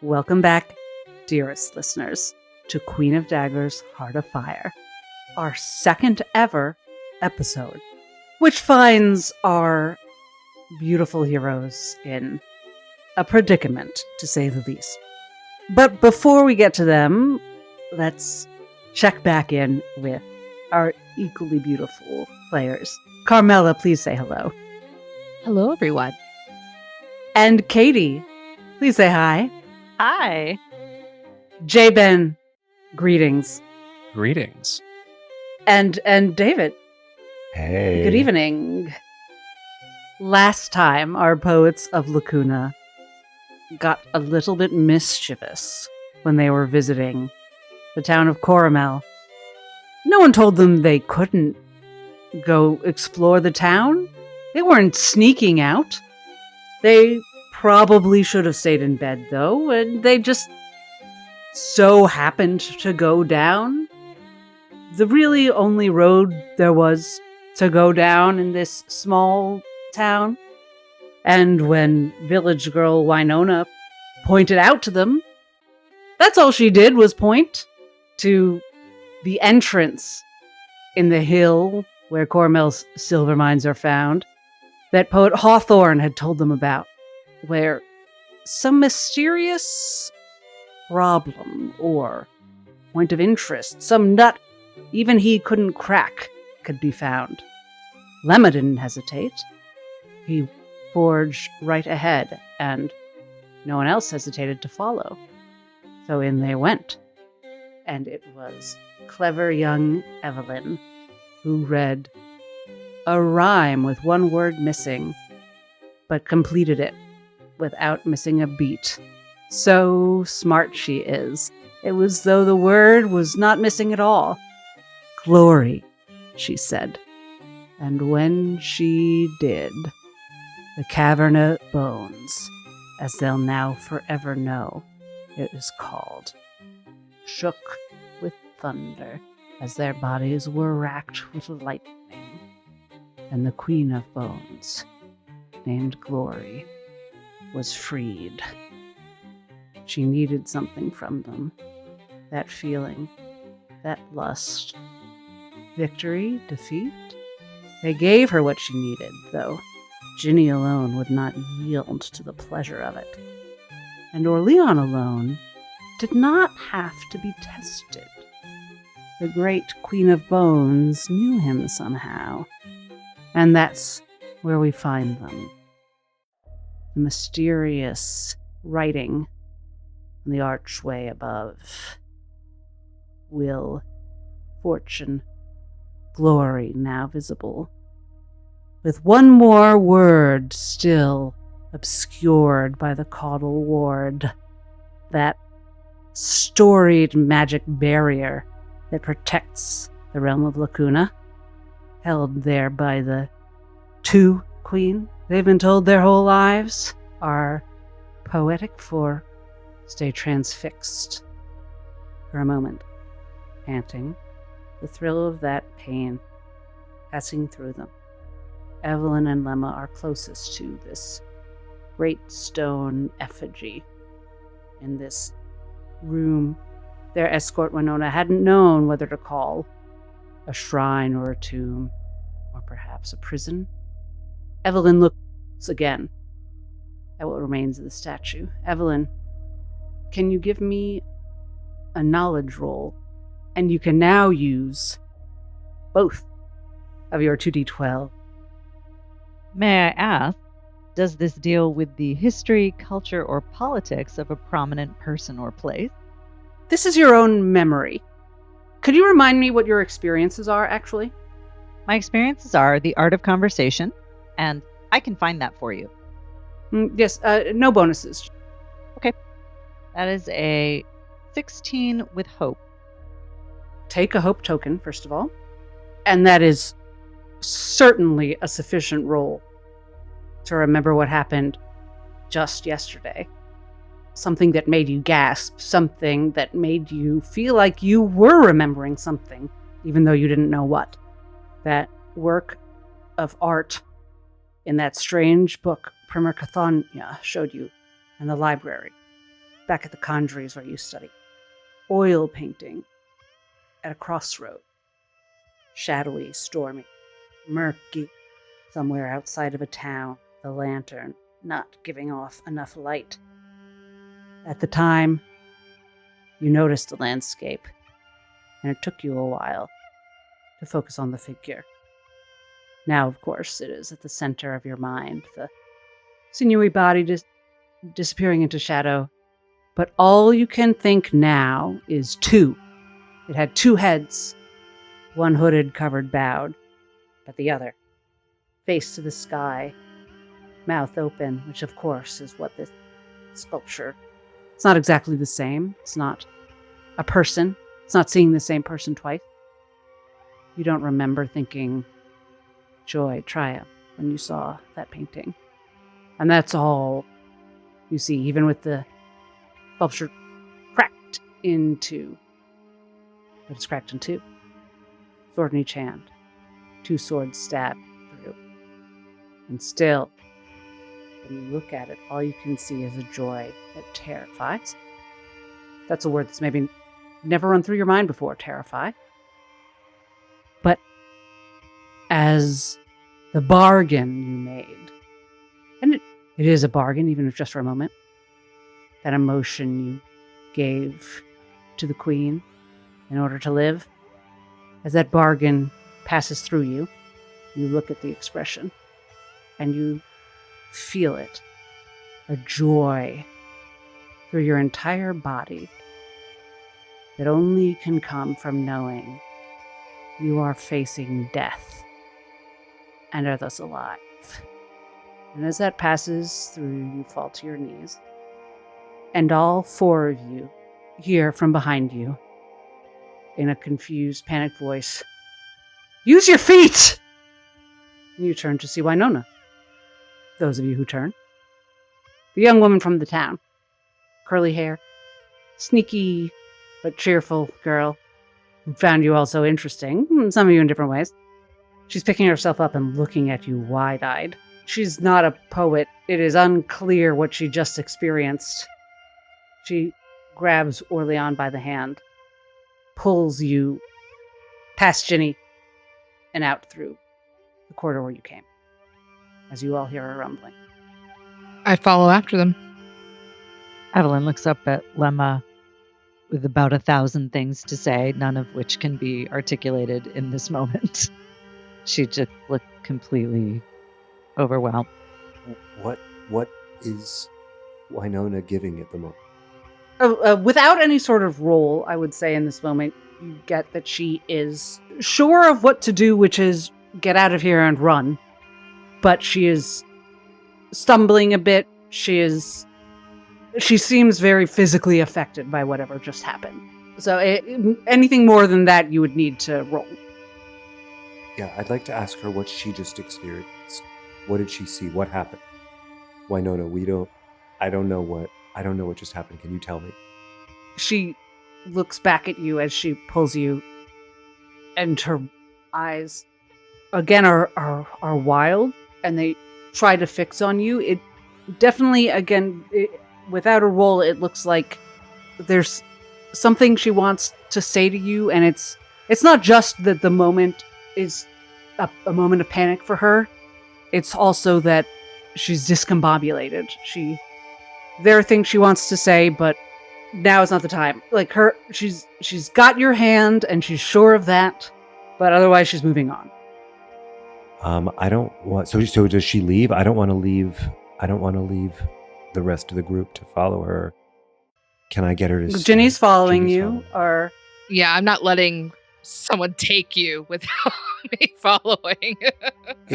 Welcome back, dearest listeners, to Queen of Daggers, Heart of Fire, our second ever episode, which finds our beautiful heroes in a predicament, to say the least. But before we get to them, let's check back in with our equally beautiful players. Carmela, please say hello. Hello, everyone. And Katie, please say hi. Hi. Ben, greetings. Greetings. And David. Hey. Good evening. Last time, our poets of Lacuna got a little bit mischievous when they were visiting the town of Coramel. No one told them they couldn't go explore the town. They weren't sneaking out. They probably should have stayed in bed, though, and they just so happened to go down the really only road there was to go down in this small town. And when village girl Winona pointed out to them, that's all she did was point to the entrance in the hill where Coramel's silver mines are found that poet Hawthorne had told them about, where some mysterious problem or point of interest, some nut even he couldn't crack, could be found. Lemma didn't hesitate. He forged right ahead, and no one else hesitated to follow. So in they went. And it was clever young Evelyn who read a rhyme with one word missing, but completed it without missing a beat. So smart she is. It was though the word was not missing at all. Glory, she said. And when she did, the cavernous bones, as they'll now forever know, it is called, shook with thunder as their bodies were racked with lightning. And the Queen of Bones, named Glory, was freed. She needed something from them. That feeling, that lust. Victory, defeat? They gave her what she needed, though Ginny alone would not yield to the pleasure of it. And OrLeon alone did not have to be tested. The great Queen of Bones knew him somehow. And that's where we find them. The mysterious writing on the archway above. Will, fortune, glory now visible. With one more word still obscured by the caudal ward. That storied magic barrier that protects the realm of Lacuna. Held there by the two queen they've been told their whole lives are poetic for stay transfixed for a moment, panting, the thrill of that pain passing through them. Evelyn and Lemma are closest to this great stone effigy in this room their escort Winona hadn't known whether to call a shrine or a tomb, or perhaps a prison. Evelyn looks again at what remains of the statue. Evelyn, can you give me a knowledge roll? And you can now use both of your 2d12. May I ask, does this deal with the history, culture, or politics of a prominent person or place? This is your own memory. Could you remind me what your experiences are, actually? My experiences are the art of conversation, and I can find that for you. Yes, no bonuses. Okay. That is a 16 with hope. Take a hope token, first of all. And that is certainly a sufficient roll to remember what happened just yesterday. Something that made you gasp, something that made you feel like you were remembering something, even though you didn't know what. That work of art in that strange book Primer Cathonia showed you in the library back at the conjuries where you study. Oil painting at a crossroad. Shadowy, stormy, murky, somewhere outside of a town, the lantern not giving off enough light. At the time, you noticed the landscape, and it took you a while to focus on the figure. Now, of course, it is at the center of your mind, the sinewy body disappearing into shadow. But all you can think now is two. It had two heads, one hooded, covered, bowed, but the other, face to the sky, mouth open, which of course is what this sculpture. It's not exactly the same. It's not a person. It's not seeing the same person twice. You don't remember thinking joy, triumph when you saw that painting. And that's all you see, even with the sculpture cracked in two. But it's cracked in two. Sword in each hand. Two swords stabbed through. And still, when you look at it, all you can see is a joy that terrifies. That's a word that's maybe never run through your mind before, terrify. But as the bargain you made, and it is a bargain, even if just for a moment, that emotion you gave to the queen in order to live, as that bargain passes through you, you look at the expression and you feel it, a joy through your entire body that only can come from knowing you are facing death and are thus alive. And as that passes through, you fall to your knees. And all four of you hear from behind you, in a confused, panicked voice, "Use your feet!" And you turn to see Winona. Those of you who turn. The young woman from the town. Curly hair. Sneaky but cheerful girl who found you all so interesting, some of you in different ways. She's picking herself up and looking at you wide-eyed. She's not a poet. It is unclear what she just experienced. She grabs OrLeon by the hand, pulls you past Ginny and out through the corridor where you came, as you all hear a rumbling. I follow after them. Evelyn looks up at Lemma with about 1,000 things to say, none of which can be articulated in this moment. She just looked completely overwhelmed. What is Winona giving at the moment? Without any sort of role, I would say in this moment, you get that she is sure of what to do, which is get out of here and run. But she is stumbling a bit. She seems very physically affected by whatever just happened. So anything more than that, you would need to roll. Yeah, I'd like to ask her what she just experienced. What did she see? What happened? Winona, I don't know what just happened. Can you tell me? She looks back at you as she pulls you, and her eyes again are wild, and they try to fix on you. It definitely, again, without a roll, it looks like there's something she wants to say to you, and it's not just that the moment is a moment of panic for her. It's also that she's discombobulated. There are things she wants to say, but now is not the time. Like she's got your hand, and she's sure of that, but otherwise she's moving on. I don't want. So does she leave? I don't want to leave the rest of the group to follow her. Can I get her to? Ginny's following you, or yeah, I'm not letting someone take you without me following.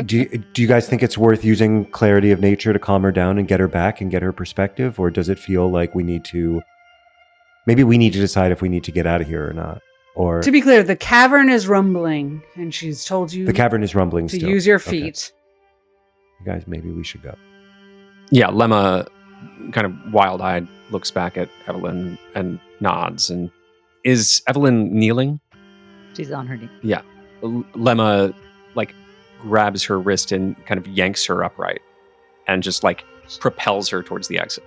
Do you guys think it's worth using clarity of nature to calm her down and get her back and get her perspective, or does it feel like we need to decide if we need to get out of here or not? Or to be clear, the cavern is rumbling, and she's told you the cavern is rumbling to still. Use your feet. Okay. You guys, maybe we should go. Yeah, Lemma, kind of wild-eyed, looks back at Evelyn and nods. And is Evelyn kneeling? She's on her knee. Yeah. Lemma, grabs her wrist and kind of yanks her upright and just, propels her towards the exit.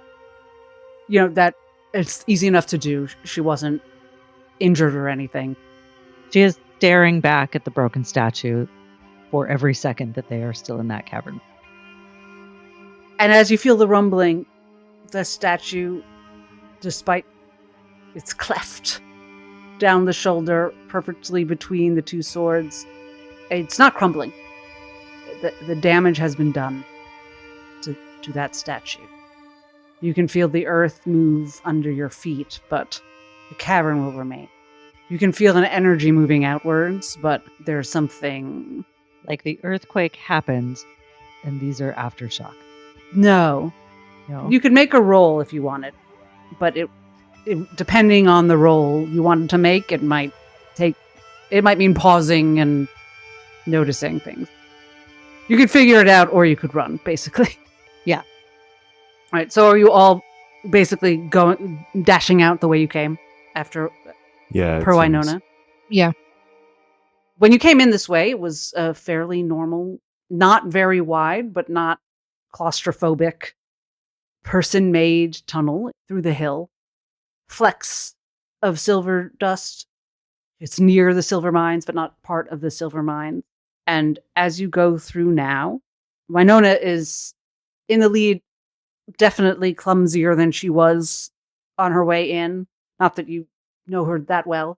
You know, that It's easy enough to do. She wasn't injured or anything. She is staring back at the broken statue for every second that they are still in that cavern. And as you feel the rumbling, the statue, despite its cleft down the shoulder, perfectly between the two swords, it's not crumbling. The damage has been done to that statue. You can feel the earth move under your feet, but the cavern will remain. You can feel an energy moving outwards, but there's something... Like the earthquake happened, and these are aftershock. No. No. You could make a roll if you wanted, but it depending on the roll you wanted to make, it might mean pausing and noticing things. You could figure it out, or you could run, basically. Yeah. All right, so are you all basically dashing out the way you came after per Winona? Yeah. When you came in this way, it was a fairly normal, not very wide, but not claustrophobic, person-made tunnel through the hill. Flecks of silver dust. It's near the silver mines, but not part of the silver mines. And as you go through now, Winona is in the lead, definitely clumsier than she was on her way in. Not that you know her that well.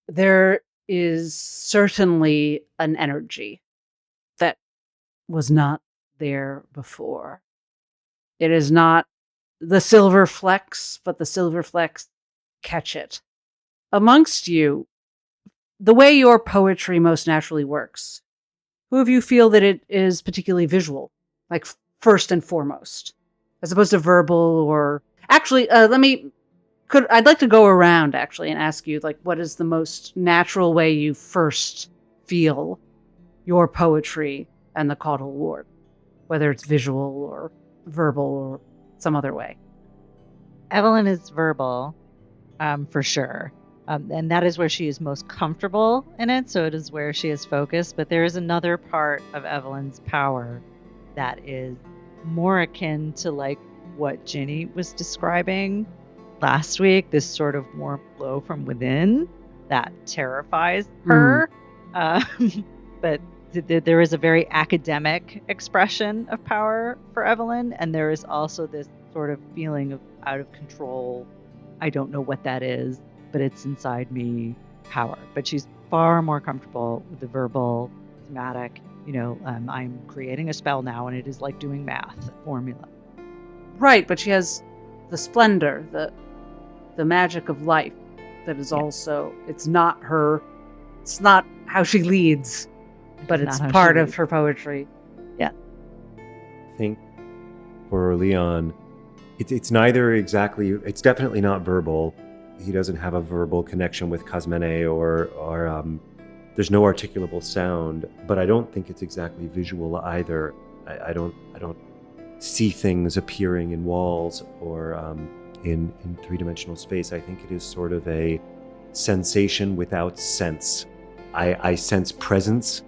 There is certainly an energy that was not there before. It is not the silver flecks, but the silver flecks catch it. Amongst you, the way your poetry most naturally works, who of you feel that it is particularly visual, like first and foremost, as opposed to verbal or... Actually, I'd like to go around, actually, and ask you, like, what is the most natural way you first feel your poetry and the Caudal Ward? Whether it's visual or verbal or some other way. Evelyn is verbal, for sure. And that is where she is most comfortable in it, so it is where she is focused. But there is another part of Evelyn's power that is more akin to, like, what Ginny was describing last week, this sort of warm glow from within that terrifies her. But there is a very academic expression of power for Evelyn, and there is also this sort of feeling of out of control. I don't know what that is, but it's inside me power. But she's far more comfortable with the verbal, thematic, I'm creating a spell now, and it is like doing math formula. Right, but she has the splendor, the magic of life that is also, it's not how she leads, but it's part of her poetry. Yeah. I think for OrLeon, it's neither exactly, it's definitely not verbal. He doesn't have a verbal connection with Cosmene or there's no articulable sound, but I don't think it's exactly visual either. I don't see things appearing in walls or in three-dimensional space. I think it is sort of a sensation without sense. I sense presences.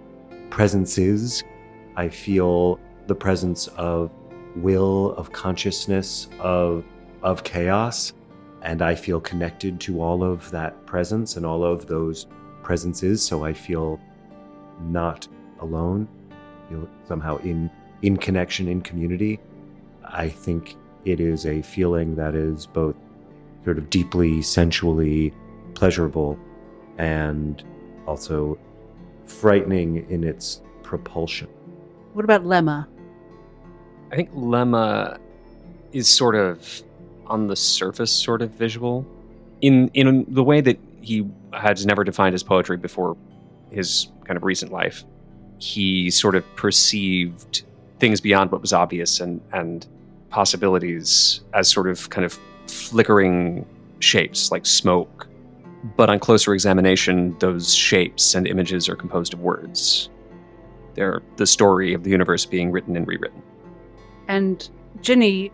I feel the presence of will, of consciousness, of chaos, and I feel connected to all of that presence and all of those presences, so I feel not alone. I feel somehow in connection, in community. I think it is a feeling that is both sort of deeply sensually pleasurable and also frightening in its propulsion. What about Lemma? I think Lemma is sort of on the surface sort of visual in the way that he has never defined his poetry before his kind of recent life. He sort of perceived things beyond what was obvious and possibilities as sort of kind of flickering shapes like smoke. But on closer examination, those shapes and images are composed of words. They're the story of the universe being written and rewritten. And Ginny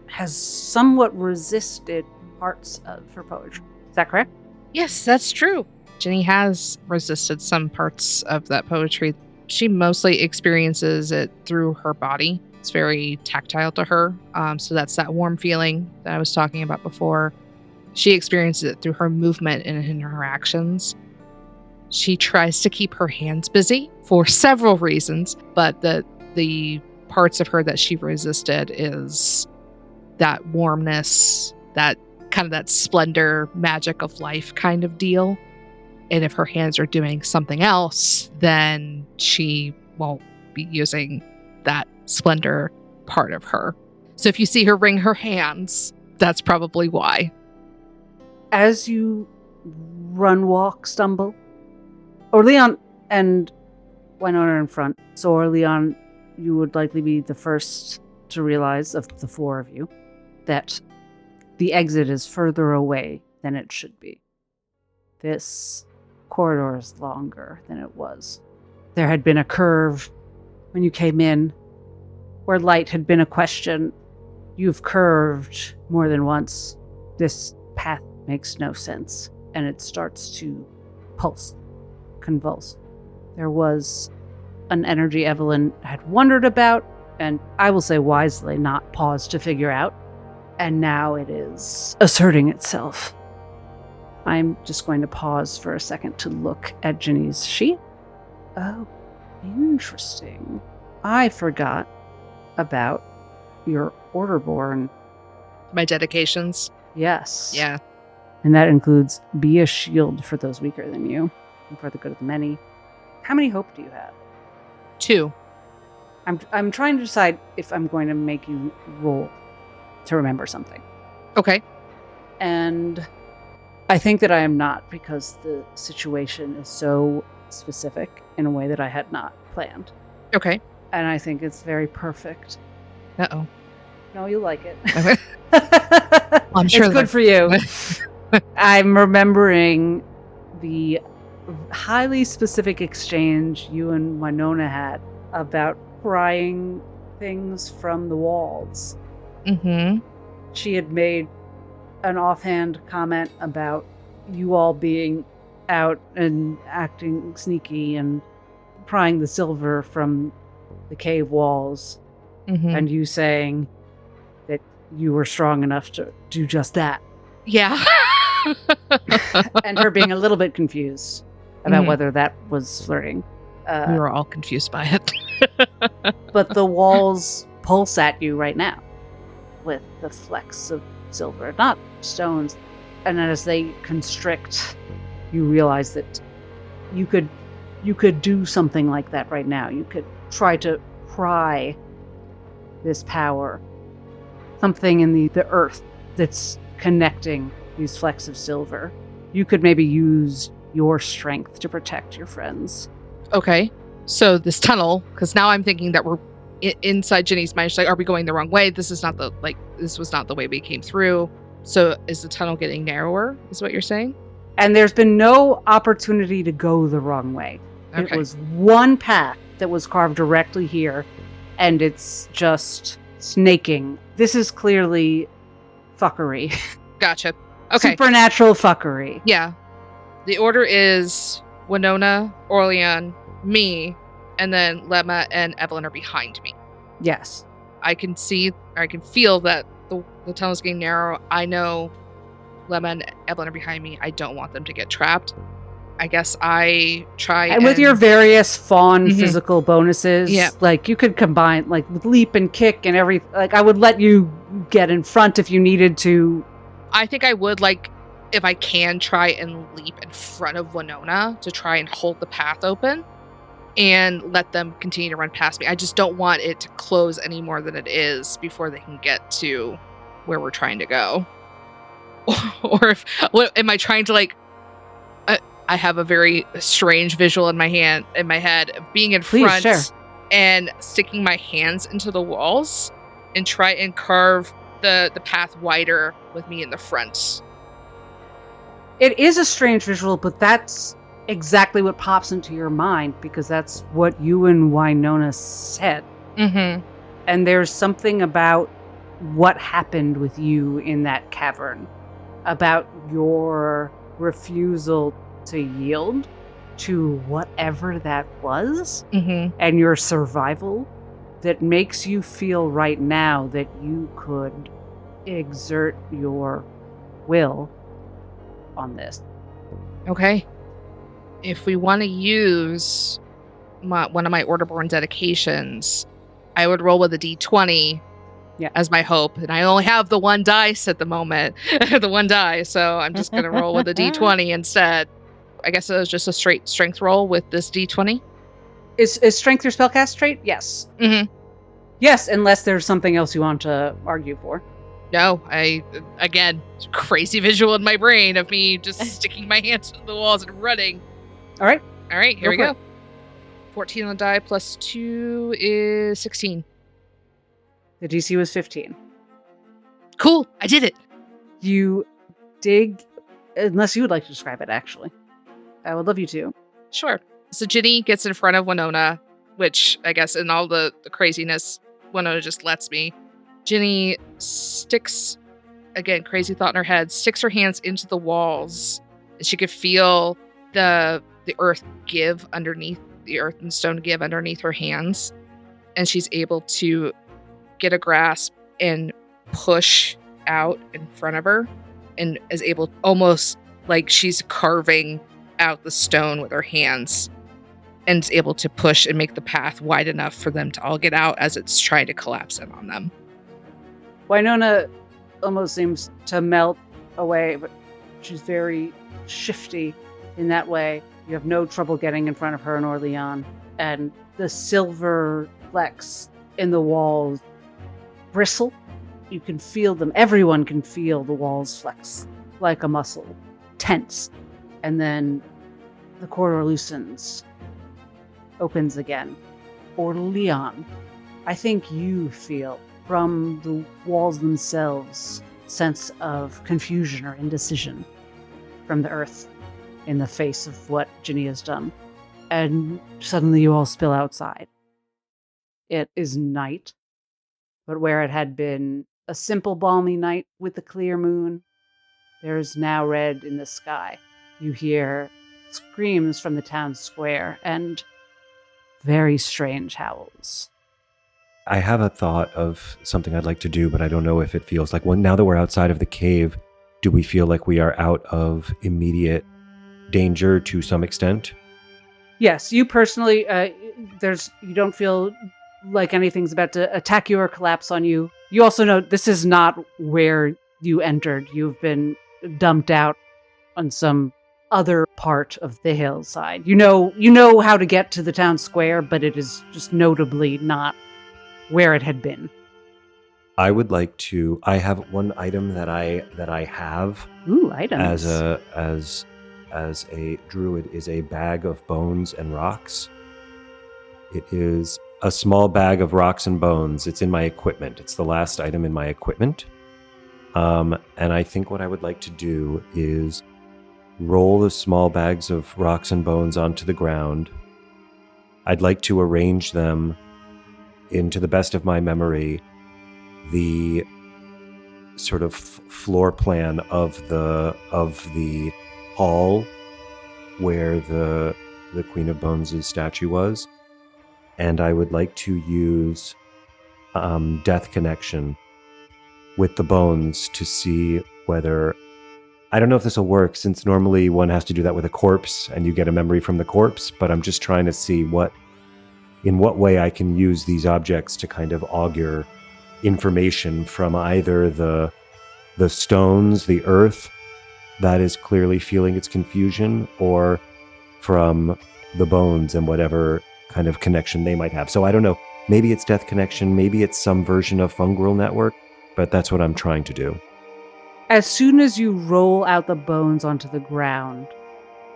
has somewhat resisted parts of her poetry. Is that correct? Yes, that's true. Ginny has resisted some parts of that poetry. She mostly experiences it through her body. It's very tactile to her. So that's that warm feeling that I was talking about before. She experiences it through her movement and in her actions. She tries to keep her hands busy for several reasons, but the parts of her that she resisted is that warmness, that kind of that splendor, magic of life kind of deal. And if her hands are doing something else, then she won't be using that splendor part of her. So if you see her wring her hands, that's probably why. As you run, walk, stumble, OrLeon and Winona in front. So OrLeon, you would likely be the first to realize of the four of you that the exit is further away than it should be. This corridor is longer than it was. There had been a curve when you came in where light had been a question. You've curved more than once. This path makes no sense, and it starts to pulse, convulse. There was an energy Evelyn had wondered about, and I will say wisely, not paused to figure out. And now it is asserting itself. I'm just going to pause for a second to look at Ginny's sheet. Oh, interesting. I forgot about your Orderborn. My dedications. Yes. Yeah. And that includes be a shield for those weaker than you, and for the good of the many. How many hope do you have? 2. I'm trying to decide if I'm going to make you roll to remember something. Okay. And I think that I am not, because the situation is so specific in a way that I had not planned. Okay. And I think it's very perfect. Uh-oh. No, you like it. Okay. I'm sure it's good for you. I'm remembering the highly specific exchange you and Winona had about prying things from the walls. Mm-hmm. She had made an offhand comment about you all being out and acting sneaky and prying the silver from the cave walls, and you saying that you were strong enough to do just that. Yeah. And her being a little bit confused about whether that was flirting. We were all confused by it. But the walls pulse at you right now with the flecks of silver, not stones. And then as they constrict, you realize that you could do something like that right now. You could try to pry this power, something in the earth that's connecting these flecks of silver. You could maybe use your strength to protect your friends. Okay. So this tunnel, because now I'm thinking that we're inside Ginny's mind. She's like, are we going the wrong way? This was not the way we came through. So is the tunnel getting narrower, is what you're saying? And there's been no opportunity to go the wrong way. Okay. It was one path that was carved directly here, and it's just snaking. This is clearly fuckery. Gotcha. Okay. Supernatural fuckery. Yeah. The order is Winona, OrLeon, me, and then Lemma and Evelyn are behind me. Yes. I can feel that the tunnel's getting narrow. I know Lemma and Evelyn are behind me. I don't want them to get trapped. I guess I try and with your various fawn physical bonuses, like you could combine like with leap and kick and everything. Like I would let you get in front if you needed to. I think I would, like, if I can, try and leap in front of Winona to try and hold the path open and let them continue to run past me. I just don't want it to close any more than it is before they can get to where we're trying to go. Or am I trying to, like, I have a very strange visual in my head of being in front and sticking my hands into the walls and try and carve the path wider with me in the front. It is a strange visual, but that's exactly what pops into your mind because that's what you and Winona said. Mm-hmm. And there's something about what happened with you in that cavern, about your refusal to yield to whatever that was, and your survival that makes you feel right now that you could exert your will on this. Okay. If we want to use one of my Orderborn dedications, I would roll with a d20 as my hope. And I only have the one dice at the moment, the one die. So I'm just going to roll with a d20 instead. I guess it was just a straight strength roll with this d20. Is strength your spellcast trait? Yes. Mm-hmm. Yes, unless there's something else you want to argue for. No, again, crazy visual in my brain of me just sticking my hands to the walls and running. All right, here we go. 14 on the die plus 2 is 16. The DC was 15. Cool, I did it. You dig, unless you would like to describe it, actually. I would love you to. Sure. So Ginny gets in front of Winona, which I guess in all the craziness, Winona just lets me. Ginny sticks, again, crazy thought in her head, sticks her hands into the walls. She could feel the earth give underneath, the earth and stone give underneath her hands. And she's able to get a grasp and push out in front of her and is able, almost like she's carving out the stone with her hands, and is able to push and make the path wide enough for them to all get out as it's trying to collapse in on them. Winona almost seems to melt away, but she's very shifty in that way. You have no trouble getting in front of her and OrLeon, and the silver flecks in the walls bristle. You can feel them. Everyone can feel the walls flex like a muscle, tense, and then the corridor loosens, opens again. OrLeon, I think you feel from the walls themselves sense of confusion or indecision from the earth in the face of what Ginny has done. And suddenly you all spill outside. It is night, but where it had been a simple balmy night with a clear moon, there is now red in the sky. You hear screams from the town square and very strange howls. I have a thought of something I'd like to do, but I don't know if it feels like, well, now that we're outside of the cave, do we feel like we are out of immediate danger to some extent? Yes, you personally, you don't feel like anything's about to attack you or collapse on you. You also know this is not where you entered. You've been dumped out on some other part of the hillside. You know how to get to the town square, but it is just notably not where it had been. I would like to. I have one item that I have. Ooh, items. As a druid is a bag of bones and rocks. It is a small bag of rocks and bones. It's in my equipment. It's the last item in my equipment. And I think what I would like to do is roll the small bags of rocks and bones onto the ground. I'd like to arrange them into the best of my memory, the sort of floor plan of the hall where the Queen of Bones' statue was. And I would like to use Death Connection with the bones to see whether... I don't know if this will work, since normally one has to do that with a corpse and you get a memory from the corpse, but I'm just trying to see in what way I can use these objects to kind of augur information from either the stones, the earth, that is clearly feeling its confusion, or from the bones and whatever kind of connection they might have. So I don't know. Maybe it's Death Connection, maybe it's some version of Fungal Network, but that's what I'm trying to do. As soon as you roll out the bones onto the ground,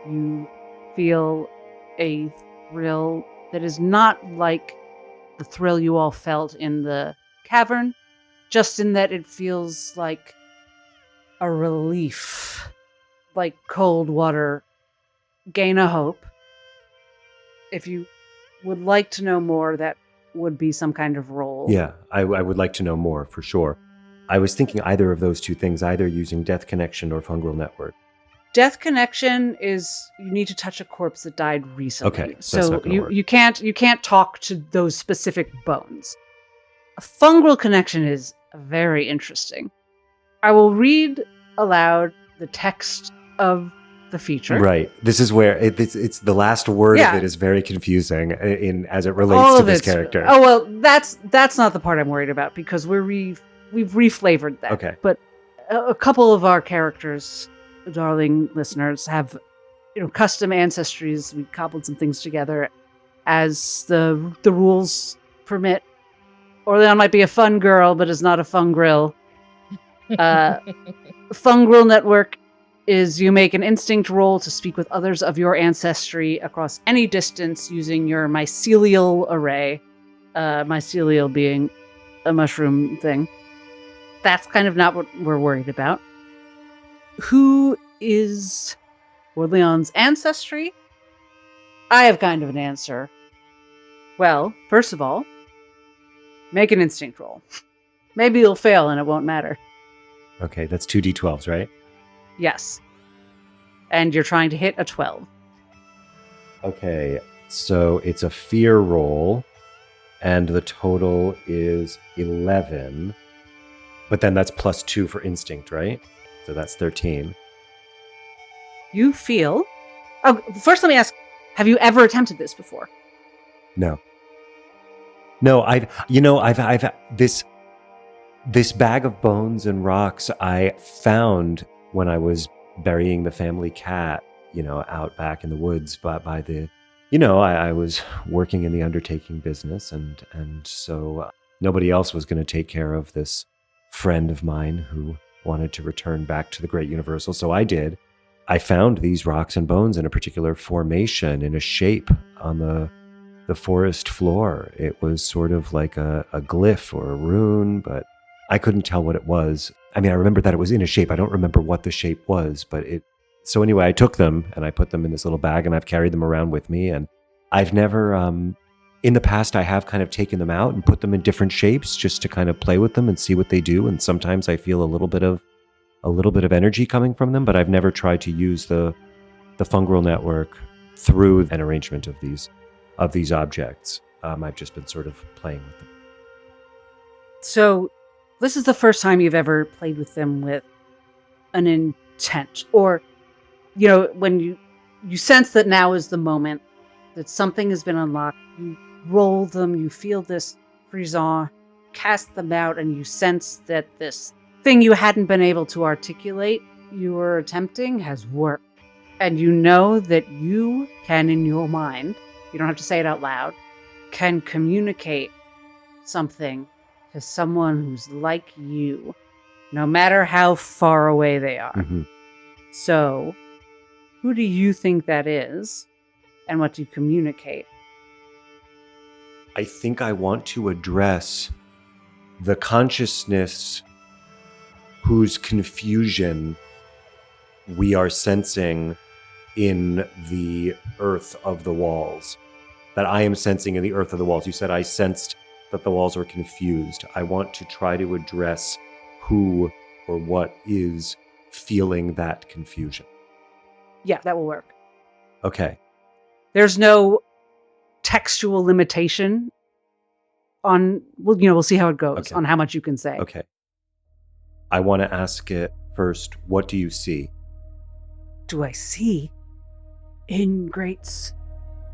you feel a thrill that is not like the thrill you all felt in the cavern, just in that it feels like a relief, like cold water. Gain a hope. If you would like to know more, that would be some kind of roll. Yeah, I would like to know more, for sure. I was thinking either of those two things, either using Death Connection or Fungal Network. Death connection is you need to touch a corpse that died recently. Okay, so that's not gonna work. you can't talk to those specific bones. A fungal connection is very interesting. I will read aloud the text of the feature. Right. This is where it's the last word Yeah. of it is very confusing as it relates All to of this it's- character. Oh well, that's not the part I'm worried about because we've reflavored that. Okay. But a couple of our characters, darling listeners, have custom ancestries. We cobbled some things together as the rules permit. OrLeon might be a fun girl, but is not a fun grill. Fungrel network is you make an instinct roll to speak with others of your ancestry across any distance using your mycelial array. Mycelial being a mushroom thing. That's kind of not what we're worried about. Who is OrLeon's ancestry? I have kind of an answer. Well, first of all, make an instinct roll. Maybe you'll fail and it won't matter. Okay, that's 2d12s, right? Yes. And you're trying to hit a 12. Okay, so it's a fear roll, and the total is 11. But then that's plus 2 for instinct, right? So that's 13. You feel... Oh, first let me ask, have you ever attempted this before? No, I've this bag of bones and rocks I found when I was burying the family cat, out back in the woods by the, I was working in the undertaking business and so nobody else was going to take care of this friend of mine who wanted to return back to the Great Universal. So I did. I found these rocks and bones in a particular formation, in a shape on the forest floor. It was sort of like a glyph or a rune, but I couldn't tell what it was. I mean, I remember that it was in a shape. I don't remember what the shape was, but so anyway, I took them and I put them in this little bag and I've carried them around with me. And I've never, in the past, I have kind of taken them out and put them in different shapes just to kind of play with them and see what they do. And sometimes I feel a little bit of energy coming from them, but I've never tried to use the fungal network through an arrangement of these objects. I've just been sort of playing with them. So, this is the first time you've ever played with them with an intent, or, when you sense that now is the moment, that something has been unlocked, you roll them, you feel this frisson, cast them out, and you sense that this thing you hadn't been able to articulate you were attempting has worked. And you know that you can, in your mind, you don't have to say it out loud, can communicate something to someone who's like you, no matter how far away they are. Mm-hmm. So, who do you think that is, and what do you communicate? I think I want to address the consciousness whose confusion we are sensing in the earth of the walls. That I am sensing in the earth of the walls. You said I sensed that the walls were confused. I want to try to address who or what is feeling that confusion. Yeah, that will work. Okay. There's no textual limitation on, we'll see how it goes, Okay. on how much you can say. Okay. I want to ask it first, what do you see? Do I see ingrate's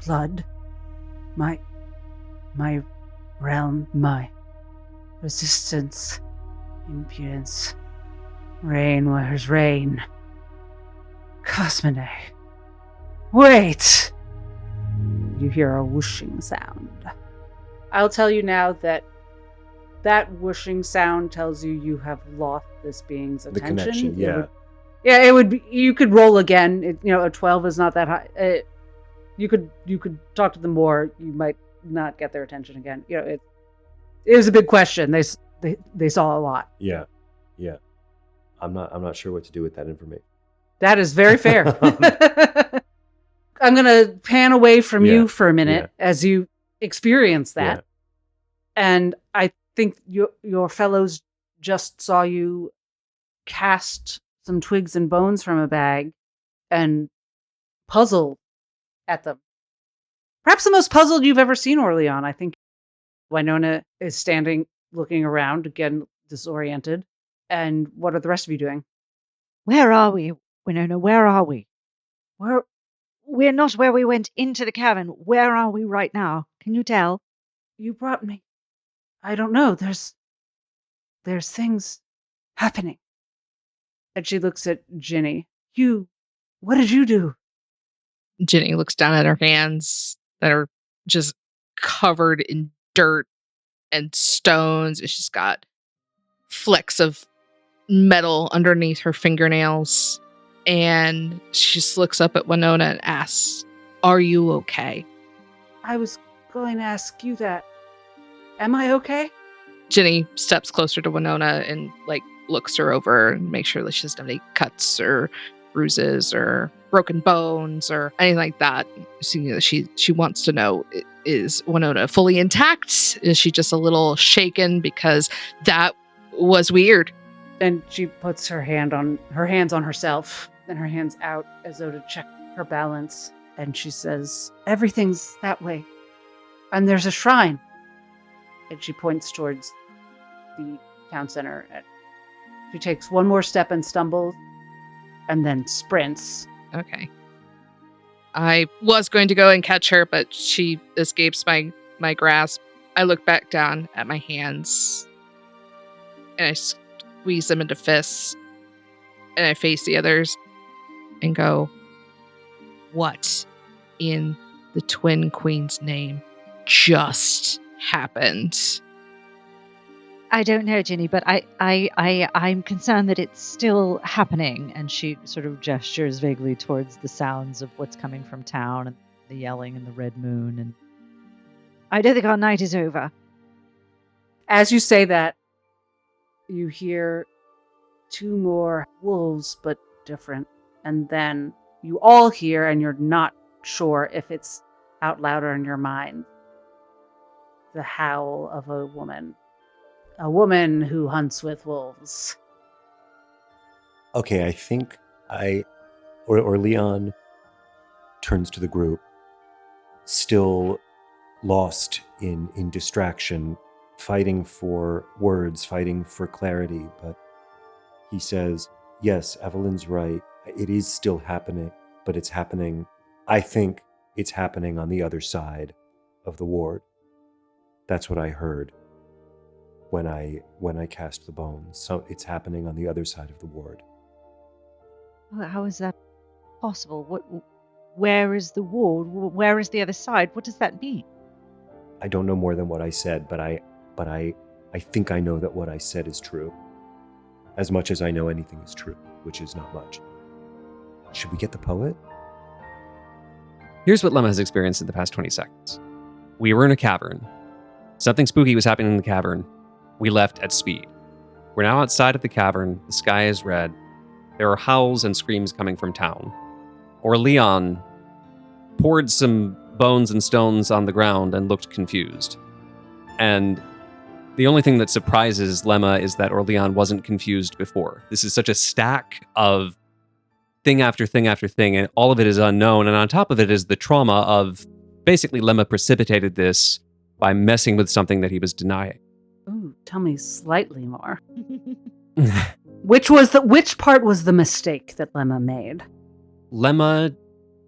blood? My realm, my resistance, impudence, rain, where's rain? Cosmene. Wait! You hear a whooshing sound. I'll tell you now that whooshing sound tells you have lost this being's attention. The connection, yeah. It would be, you could roll again. A 12 is not that high. You could talk to them more. You might not get their attention again. It was a big question. They saw a lot. Yeah. I'm not sure what to do with that information. That is very fair. I'm going to pan away from you for a minute as you experience that. Yeah. And I think your fellows just saw you cast some twigs and bones from a bag and puzzled at them. Perhaps the most puzzled you've ever seen OrLeon. I think Winona is standing, looking around, again, disoriented. And what are the rest of you doing? Where are we, Winona? Where are we? Where? We're not where we went into the cavern. Where are we right now? Can you tell? You brought me. I don't know. There's things happening. And she looks at Ginny. What did you do? Ginny looks down at her hands that are just covered in dirt and stones. And she's got flecks of metal underneath her fingernails. And she just looks up at Winona and asks, "Are you okay?" I was going to ask you that. Am I okay? Ginny steps closer to Winona and looks her over and makes sure that she doesn't have any cuts or bruises or broken bones or anything like that. She wants to know, is Winona fully intact? Is she just a little shaken? Because that was weird. And she puts her hands on herself and her hands out as though to check her balance. And she says, "Everything's that way. And there's a shrine." And she points towards the town center. She takes one more step and stumbles and then sprints. Okay. I was going to go and catch her, but she escapes my grasp. I look back down at my hands and I squeeze them into fists and I face the others and go, "What in the Twin Queen's name just happened?" I don't know, Ginny, but I'm concerned that it's still happening. And she sort of gestures vaguely towards the sounds of what's coming from town and the yelling and the red moon. And I don't think our night is over. As you say that, you hear two more wolves, but different. And then you all hear, and you're not sure if it's out loud or in your mind, the howl of a woman. A woman who hunts with wolves. Okay, I think OrLeon turns to the group, still lost in distraction, fighting for words, fighting for clarity, but he says, "Yes, Evelyn's right. It is still happening, but it's happening. I think it's happening on the other side of the ward. That's what I heard when I cast the bones. So it's happening on the other side of the ward." How is that possible? Where is the ward? Where is the other side? What does that mean? I don't know more than what I said, but I think I know that what I said is true. As much as I know anything is true, which is not much. Should we get the poet? Here's what Lemma has experienced in the past 20 seconds. We were in a cavern. Something spooky was happening in the cavern. We left at speed. We're now outside of the cavern. The sky is red. There are howls and screams coming from town. OrLeon poured some bones and stones on the ground and looked confused. And the only thing that surprises Lemma is that OrLeon wasn't confused before. This is such a stack of thing after thing after thing, and all of it is unknown. And on top of it is the trauma of basically Lemma precipitated this by messing with something that he was denying. Ooh, tell me slightly more. Which part was the mistake that Lemma made? Lemma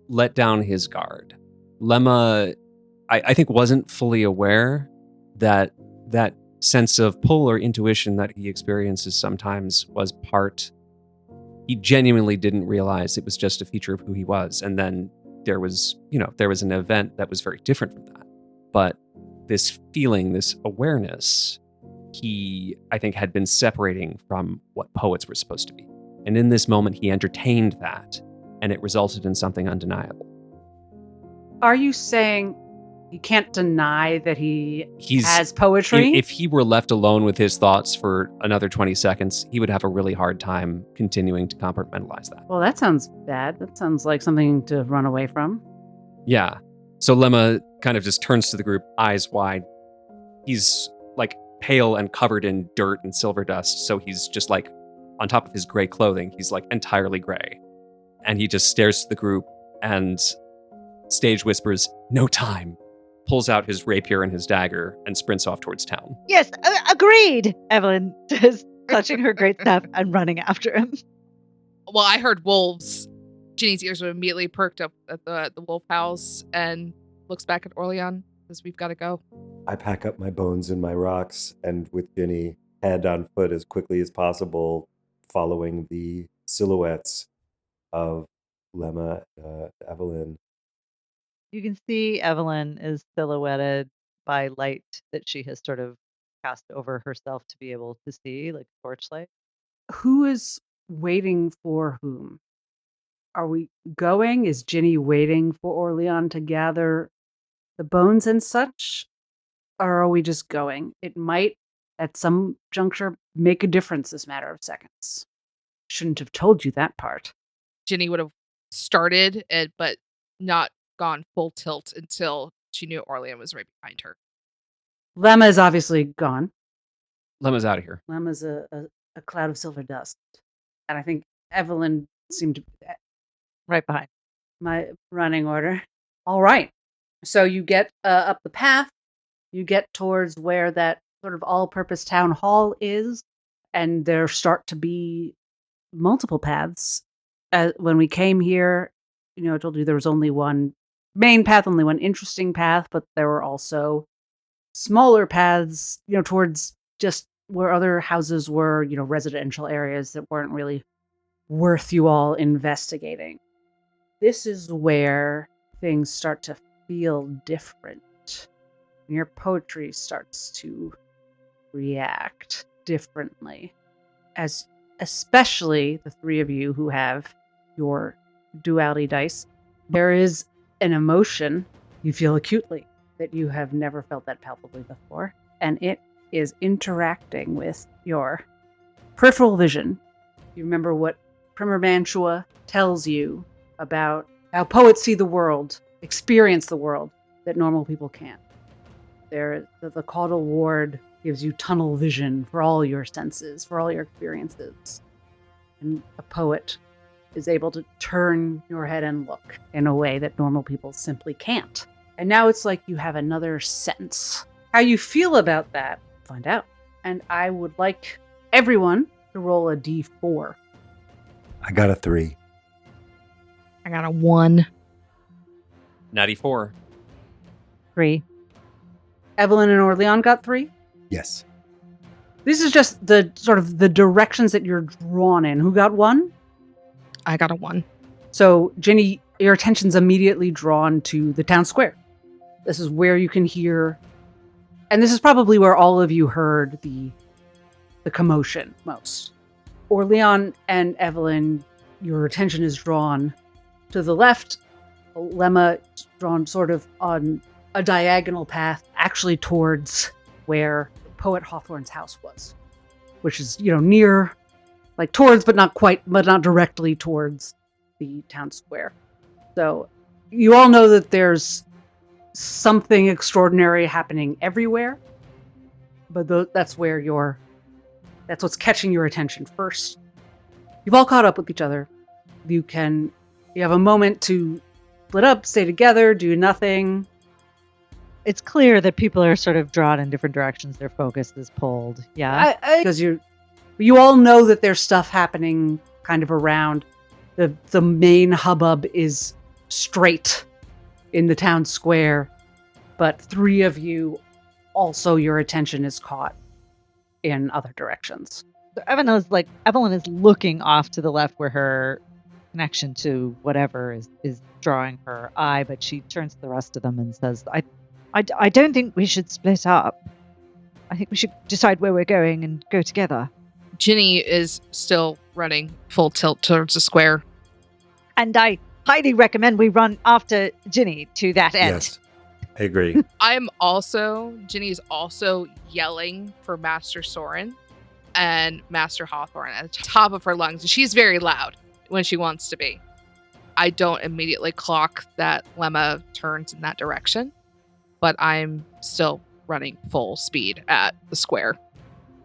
let down his guard. Lemma, I think, wasn't fully aware that that sense of pull or intuition that he experiences sometimes was part. He genuinely didn't realize it was just a feature of who he was. And then there was an event that was very different from that. But this feeling, this awareness, he, I think, had been separating from what poets were supposed to be. And in this moment, he entertained that, and it resulted in something undeniable. Are you saying you can't deny that he has poetry? If he were left alone with his thoughts for another 20 seconds, he would have a really hard time continuing to compartmentalize that. Well, that sounds bad. That sounds like something to run away from. Yeah. So Lemma kind of just turns to the group, eyes wide. He's pale and covered in dirt and silver dust. So he's just on top of his gray clothing, he's entirely gray. and he just stares to the group and stage whispers, "No time," pulls out his rapier and his dagger and sprints off towards town. Yes, agreed. Evelyn is clutching her great staff and running after him. Well, I heard wolves. Ginny's ears were immediately perked up at the wolf howls and looks back at OrLeon, says, "We've got to go." I pack up my bones and my rocks, and with Ginny, hand on foot as quickly as possible, following the silhouettes of Lemma and Evelyn. You can see Evelyn is silhouetted by light that she has sort of cast over herself to be able to see, like torchlight. Who is waiting for whom? Are we going? Is Ginny waiting for OrLeon to gather the bones and such? Or are we just going? It might, at some juncture, make a difference this matter of seconds. Shouldn't have told you that part. Ginny would have started it, but not gone full tilt until she knew OrLeon was right behind her. Lemma is obviously gone. Lemma's out of here. Lemma's a cloud of silver dust. And I think Evelyn seemed to be Right behind. my running order. All right. So you get up the path. You get towards where that sort of all-purpose town hall is. And there start to be multiple paths. When we came here, I told you there was only one main path, only one interesting path, but there were also smaller paths, towards just where other houses were, residential areas that weren't really worth you all investigating. This is where things start to feel different. Your poetry starts to react differently, as especially the three of you who have your duality dice. There is an emotion you feel acutely that you have never felt that palpably before, and it is interacting with your peripheral vision. You remember what Primer Mantua tells you about how poets see the world, experience the world that normal people can't. The caudal ward gives you tunnel vision for all your senses, for all your experiences. And a poet is able to turn your head and look in a way that normal people simply can't. And now it's like you have another sense. How you feel about that, find out. And I would like everyone to roll a d4. I got a 3. I got a 1. 94. 3. Evelyn and OrLeon got 3. Yes. This is just the sort of the directions that you're drawn in. Who got 1? I got a 1. So, Ginny, your attention's immediately drawn to the town square. This is where you can hear, and this is probably where all of you heard the commotion most. OrLeon and Evelyn, your attention is drawn to the left. Lemma is drawn sort of on a diagonal path, actually towards where Poet Hawthorne's house was, which is, near, like towards, but not quite, but not directly towards the town square. So you all know that there's something extraordinary happening everywhere, but that's what's catching your attention first. You've all caught up with each other. You have a moment to split up, stay together, do nothing. It's clear that people are sort of drawn in different directions. Their focus is pulled. Yeah. Because you all know that there's stuff happening kind of around. The main hubbub is straight in the town square, but 3 of you also, your attention is caught in other directions. So Evelyn is looking off to the left where her connection to whatever is drawing her eye, but she turns to the rest of them and says, I don't think we should split up. I think we should decide where we're going and go together. Ginny is still running full tilt towards the square. And I highly recommend we run after Ginny to that end. Yes, I agree. Ginny is also yelling for Master Soren and Master Hawthorne at the top of her lungs. She's very loud when she wants to be. I don't immediately clock that Lemma turns in that direction, but I'm still running full speed at the square.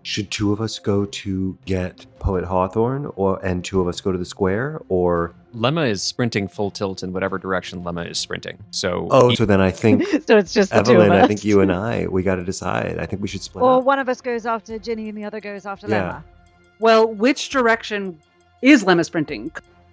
Should two of us go to get Poet Hawthorne, and two of us go to the square, or? Lemma is sprinting full tilt in whatever direction Lemma is sprinting. So So then I think So it's just the two of Evelyn, us. I think you and I, we got to decide. I think we should split Or up. one of us goes after Ginny and the other goes after Yeah. Lemma. Well, which direction is Lemma sprinting?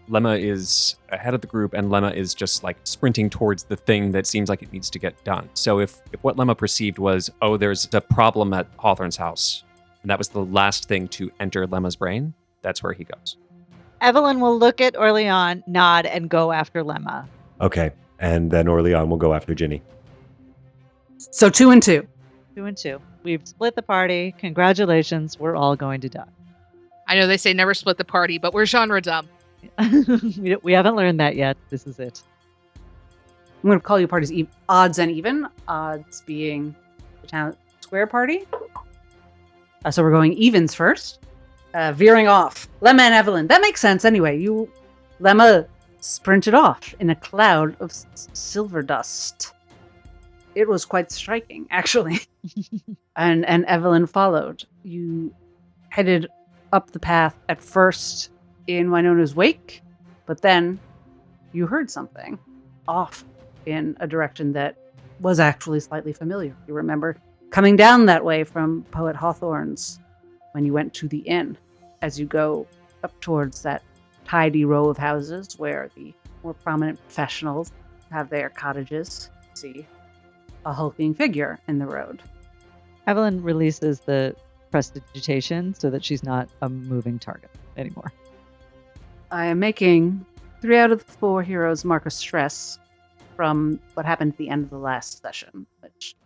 Lemma is ahead of the group, and Lemma is just like sprinting towards the thing that seems like it needs to get done. So if what Lemma perceived was, there's a problem at Hawthorne's house, and that was the last thing to enter Lemma's brain, that's where he goes. Evelyn will look at OrLeon, nod, and go after Lemma. Okay, and then OrLeon will go after Ginny. So 2 and 2. 2 and 2. We've split the party. Congratulations. We're all going to die. I know they say never split the party, but we're genre dumb. We haven't learned that yet. This is it. I'm going to call you parties odds and even. Odds being the town square party. So we're going evens first. Veering off. Lemma and Evelyn. That makes sense anyway. Lemma sprinted off in a cloud of silver dust. It was quite striking, actually. and Evelyn followed. You headed up the path at first in Winona's wake, but then you heard something off in a direction that was actually slightly familiar. You remember coming down that way from Poet Hawthorne's when you went to the inn. As you go up towards that tidy row of houses where the more prominent professionals have their cottages, see a hulking figure in the road. Evelyn releases the prestidigitation so that she's not a moving target anymore. I am making 3 out of the 4 heroes mark a stress from what happened at the end of the last session, which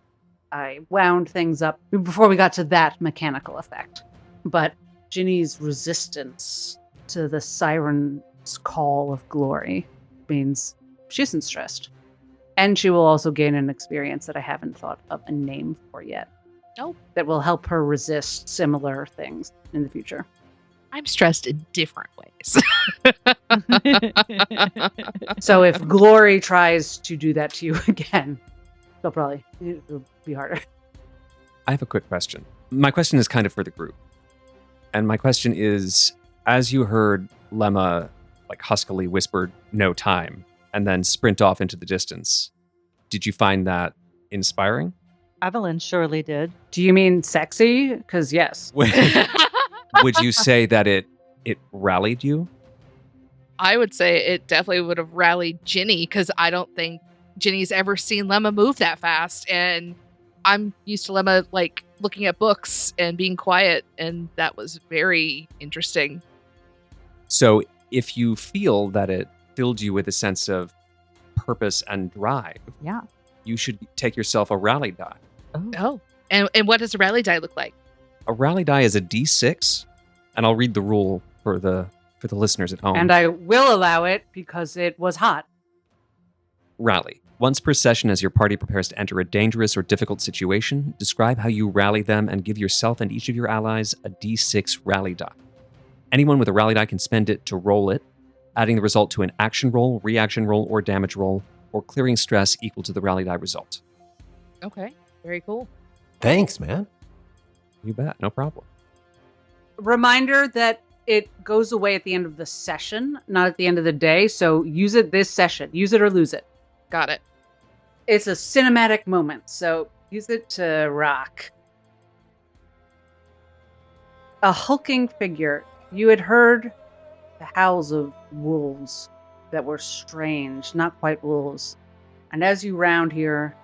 I wound things up before we got to that mechanical effect. But Ginny's resistance to the siren's call of glory means she isn't stressed. And she will also gain an experience that I haven't thought of a name for yet. Nope. That will help her resist similar things in the future. I'm stressed in different ways. So if glory tries to do that to you again, it'll be harder. I have a quick question. My question is kind of for the group. And my question is, as you heard Lemma like huskily whisper, "No time," and then sprint off into the distance, did you find that inspiring? Evelyn surely did. Do you mean sexy? Because yes. Would you say that it rallied you? I would say it definitely would have rallied Ginny, because I don't think Ginny's ever seen Lemma move that fast. And I'm used to Lemma like looking at books and being quiet, and that was very interesting. So if you feel that it filled you with a sense of purpose and drive, Yeah. you should take yourself a rally die. Oh. And what does a rally die look like? A rally die is a D6, and I'll read the rule for the listeners at home. And I will allow it because it was hot. Rally. Once per session, as your party prepares to enter a dangerous or difficult situation, describe how you rally them and give yourself and each of your allies a D6 rally die. Anyone with a rally die can spend it to roll it, adding the result to an action roll, reaction roll, or damage roll, or clearing stress equal to the rally die result. Okay. Very cool. Thanks, man. You bet. No problem. Reminder that it goes away at the end of the session, not at the end of the day. So use it this session. Use it or lose it. Got it. It's a cinematic moment, so use it to rock. A hulking figure. You had heard the howls of wolves that were strange, not quite wolves. And as you round here,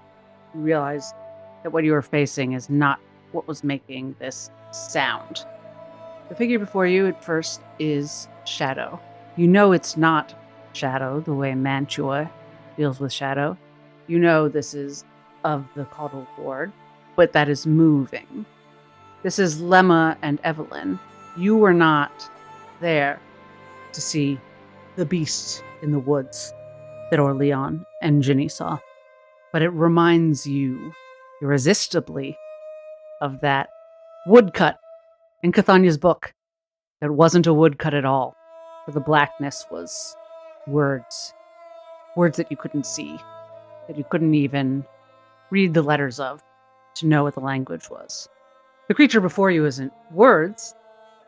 you realize that what you are facing is not what was making this sound. The figure before you at first is Shadow. You know it's not Shadow the way Mantua deals with Shadow. You know this is of the Caudal Ward, but that is moving. This is Lemma and Evelyn. You were not there to see the beast in the woods that OrLeon and Ginny saw. But it reminds you irresistibly of that woodcut in Cathanya's book. That wasn't a woodcut at all, for the blackness was words that you couldn't see, that you couldn't even read the letters of to know what the language was. The creature before you isn't words,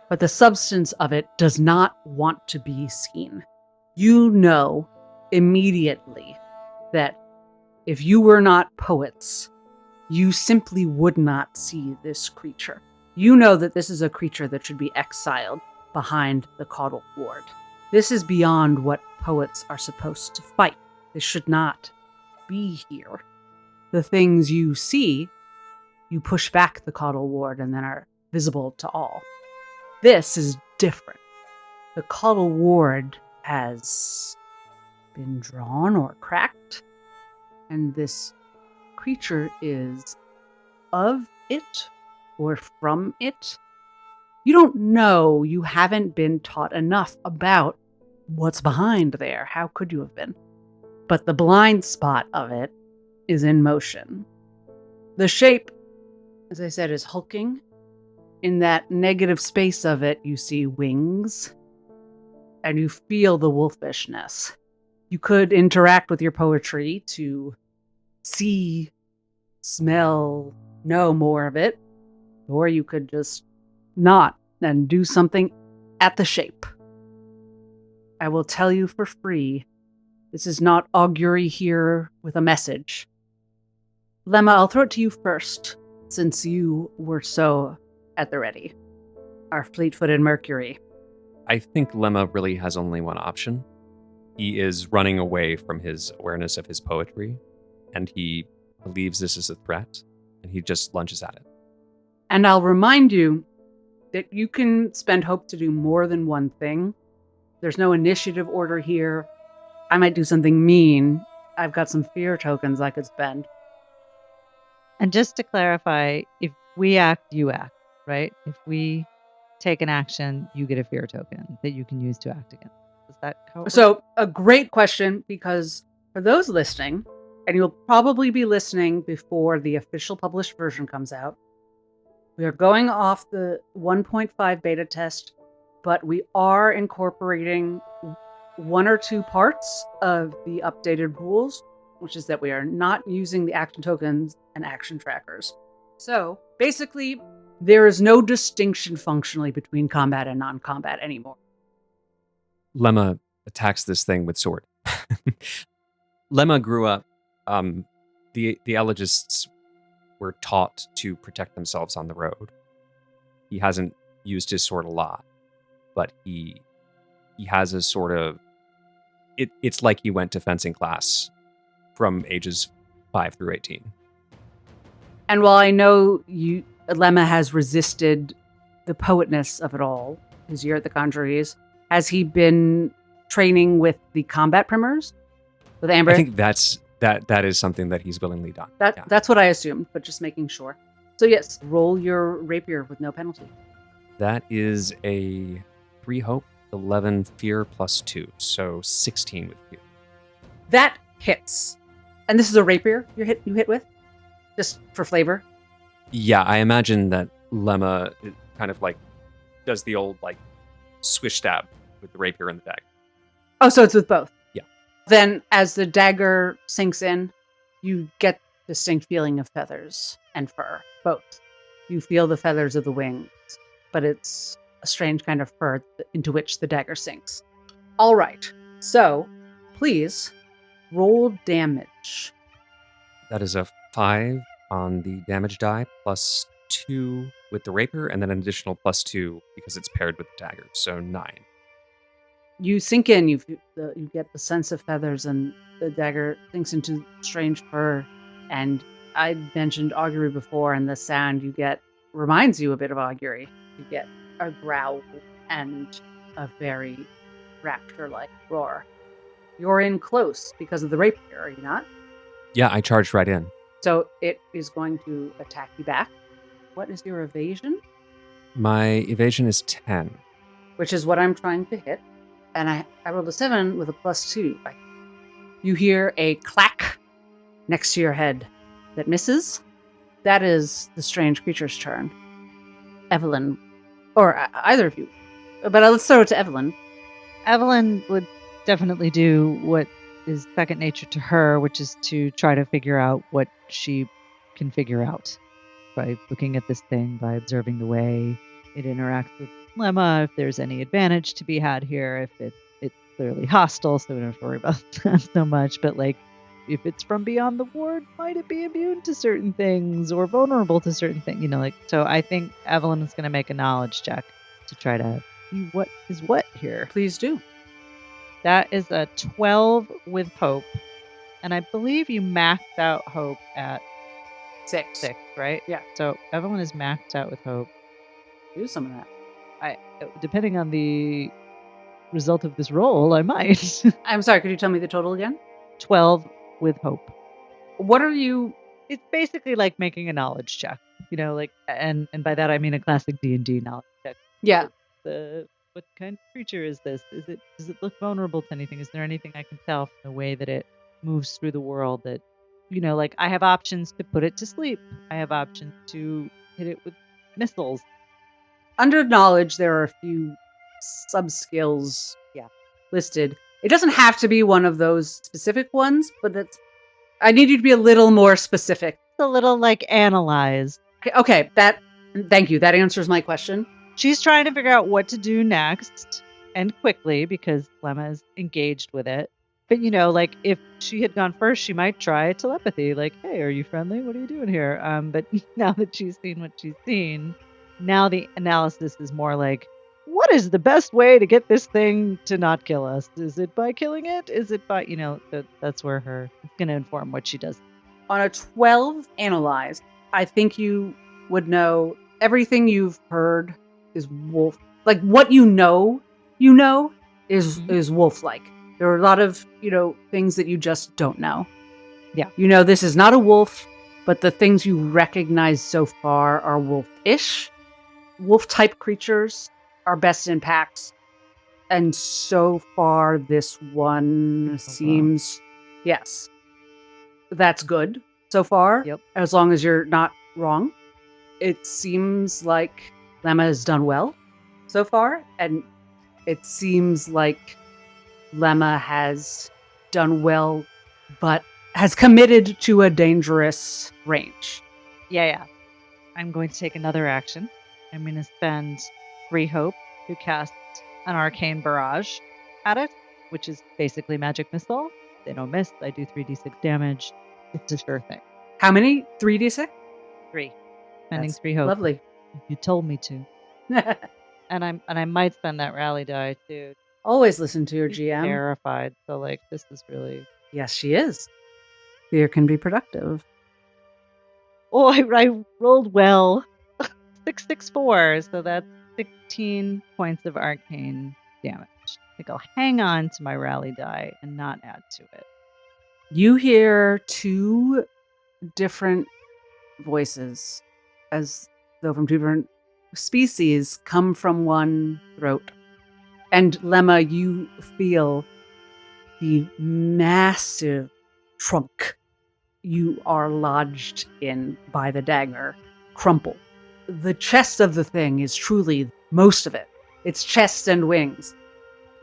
but the substance of it does not want to be seen. You know immediately that if you were not poets, you simply would not see this creature. You know that this is a creature that should be exiled behind the caudal ward. This is beyond what poets are supposed to fight. This should not be here. The things you see, you push back the caudal ward and then are visible to all. This is different. The caudal ward has been drawn or cracked, and this creature is of it or from it. You don't know. You haven't been taught enough about what's behind there. How could you have been? But the blind spot of it is in motion. The shape, as I said, is hulking. In that negative space of it, you see wings, and you feel the wolfishness. You could interact with your poetry to see, smell, know more of it, or you could just not and do something at the shape. I will tell you for free, this is not augury here with a message. Lemma, I'll throw it to you first, since you were so at the ready. Our fleet-footed Mercury. I think Lemma really has only one option. He is running away from his awareness of his poetry, and he believes this is a threat, and he just lunges at it. And I'll remind you that you can spend hope to do more than one thing. There's no initiative order here. I might do something mean. I've got some fear tokens I could spend. And just to clarify, if we act, you act, right? If we take an action, you get a fear token that you can use to act again. Is that how it works? So, a great question, because for those listening, and you'll probably be listening before the official published version comes out, we are going off the 1.5 beta test, but we are incorporating one or two parts of the updated rules, which is that we are not using the action tokens and action trackers. So, basically, there is no distinction functionally between combat and non-combat anymore. Lemma attacks this thing with sword. Lemma grew up. The elegists were taught to protect themselves on the road. He hasn't used his sword a lot, but he has a sort of. It's like he went to fencing class from ages 5 through 18. And while I know Lemma has resisted the poetness of it all his year at the Conjuries, has he been training with the combat primers? With Amber? I think that is something that he's willingly done. That's what I assumed, but just making sure. So yes, roll your rapier with no penalty. That is a 3 hope, 11 fear plus 2, so 16 with fear. That hits. And this is a rapier you hit with? Just for flavor? Yeah, I imagine that Lemma kind of like does the old like swish stab with the rapier and the dagger. Oh, so it's with both? Yeah. Then as the dagger sinks in, you get distinct feeling of feathers and fur, both. You feel the feathers of the wings, but it's a strange kind of fur into which the dagger sinks. All right, so please roll damage. That is a 5 on the damage die, plus 2 with the rapier, and then an additional plus 2 because it's paired with the dagger, so 9. You sink in, you get the sense of feathers, and the dagger sinks into strange fur. And I mentioned augury before, and the sound you get reminds you a bit of augury. You get a growl and a very rapture-like roar. You're in close because of the rapier, are you not? Yeah, I charged right in. So it is going to attack you back. What is your evasion? My evasion is 10. Which is what I'm trying to hit. And I rolled a 7 with a plus 2. You hear a clack next to your head that misses. That is the strange creature's turn. Evelyn, or either of you. But let's throw it to Evelyn. Evelyn would definitely do what is second nature to her, which is to try to figure out what she can figure out. by looking at this thing, by observing the way it interacts with Lemma, if there's any advantage to be had here, if it's clearly hostile, so we don't have to worry about that so much. But like, if it's from beyond the ward, might it be immune to certain things or vulnerable to certain things? So I think Evelyn is going to make a knowledge check to try to see what is what here. Please do. That is a 12 with hope. And I believe you maxed out hope at 6. 6, right? Yeah. So Evelyn is maxed out with hope. Do some of that. Depending on the result of this roll, I might. I'm sorry, could you tell me the total again? 12 with hope. What are you... It's basically like making a knowledge check, and by that I mean a classic D&D knowledge check. Yeah. What kind of creature is this? Does it look vulnerable to anything? Is there anything I can tell from the way that it moves through the world that, I have options to put it to sleep. I have options to hit it with missiles. Under knowledge, there are a few sub-skills listed. It doesn't have to be one of those specific ones, but I need you to be a little more specific. It's a little analyze. Okay, thank you. That answers my question. She's trying to figure out what to do next and quickly because Lemma is engaged with it. But, if she had gone first, she might try telepathy. Like, hey, are you friendly? What are you doing here? But now that she's seen what she's seen, now the analysis is more like, what is the best way to get this thing to not kill us? Is it by killing it? Is it by, that's where it's going to inform what she does. On a 12 analyzed, I think you would know everything you've heard is wolf. Like what you know is wolf-like. There are a lot of, things that you just don't know. Yeah. This is not a wolf, but the things you recognize so far are wolf-ish. Wolf-type creatures are best in packs. And so far, this one seems... Wow. Yes. That's good so far. Yep. As long as you're not wrong. It seems like Lemma has done well so far. And it seems like Lemma has done well, but has committed to a dangerous range. Yeah. I'm going to take another action. I'm going to spend 3 hope to cast an arcane barrage at it, which is basically magic missile. They don't miss. I do 3d6 damage. It's a sure thing. How many? 3d6? 3. Spending That's 3 hope. Lovely. You told me to. And I might spend that rally die too. Always listen to your She's GM. Terrified. So this is really... Yes, she is. Fear can be productive. Oh, I rolled well. 664. So that's 16 points of arcane damage. I think I'll hang on to my rally die and not add to it. You hear 2 different voices, as though from 2 different species, come from one throat. And Lemma, you feel the massive trunk you are lodged in by the dagger crumple. The chest of the thing is truly most of it. It's chest and wings.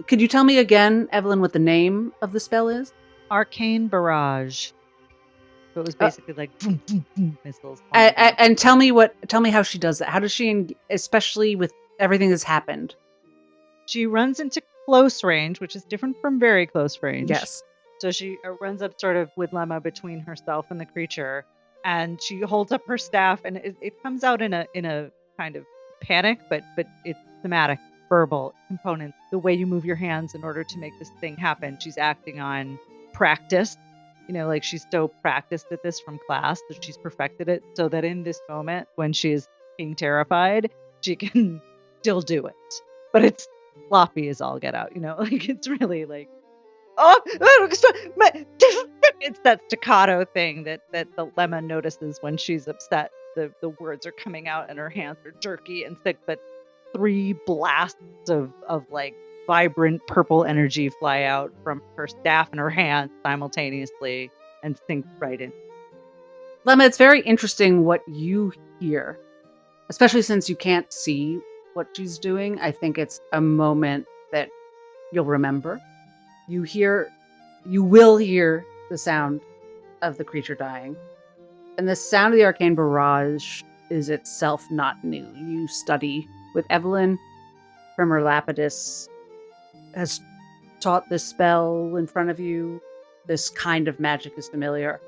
Could you tell me again, Evelyn, what the name of the spell is? Arcane barrage. So it was basically boom, boom, boom, missiles. And tell me how she does that. How does she, especially with everything that's happened? She runs into close range, which is different from very close range. Yes. So she runs up sort of with Lemma between herself and the creature, and she holds up her staff, and it comes out in a kind of panic, but it's thematic, verbal components. The way you move your hands in order to make this thing happen. She's acting on practice. She's so practiced at this from class that she's perfected it so that in this moment when she is being terrified, she can still do it. But it's sloppy as all get out, it's really it's that staccato thing that the Lemma notices when she's upset. The words are coming out and her hands are jerky and thick, but 3 blasts of vibrant purple energy fly out from her staff and her hand simultaneously and sink right in. Lemma, it's very interesting what you hear, especially since you can't see what she's doing. I think it's a moment that you'll remember. You will hear the sound of the creature dying. And the sound of the arcane barrage is itself not new. You study with Evelyn from her Lapidus, has taught this spell in front of you. This kind of magic is familiar.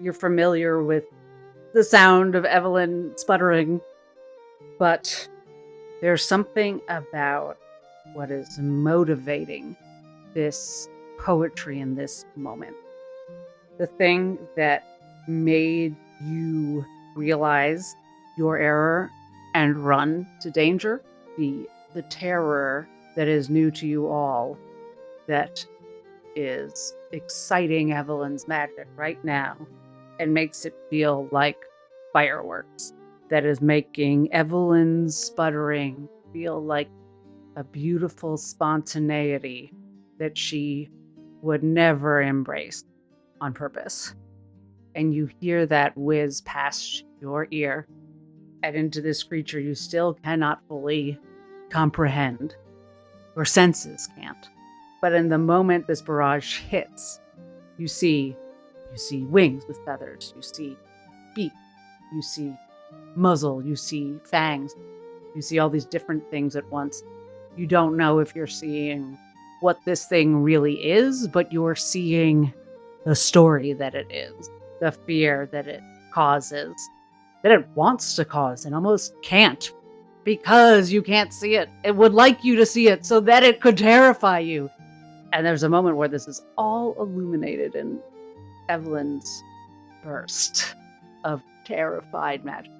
You're familiar with the sound of Evelyn sputtering, but there's something about what is motivating this poetry in this moment. The thing that made you realize your error and run to danger, the terror that is new to you all, that is exciting Evelyn's magic right now and makes it feel like fireworks, that is making Evelyn's sputtering feel like a beautiful spontaneity that she would never embrace on purpose. And you hear that whiz past your ear and into this creature you still cannot fully comprehend. Your senses can't. But in the moment this barrage hits, you see wings with feathers, you see beak, you see muzzle, you see fangs, you see all these different things at once. You don't know if you're seeing what this thing really is, but you're seeing the story that it is, the fear that it causes, that it wants to cause and almost can't because you can't see it. It would like you to see it so that it could terrify you. And there's a moment where this is all illuminated in Evelyn's burst of terrified magic.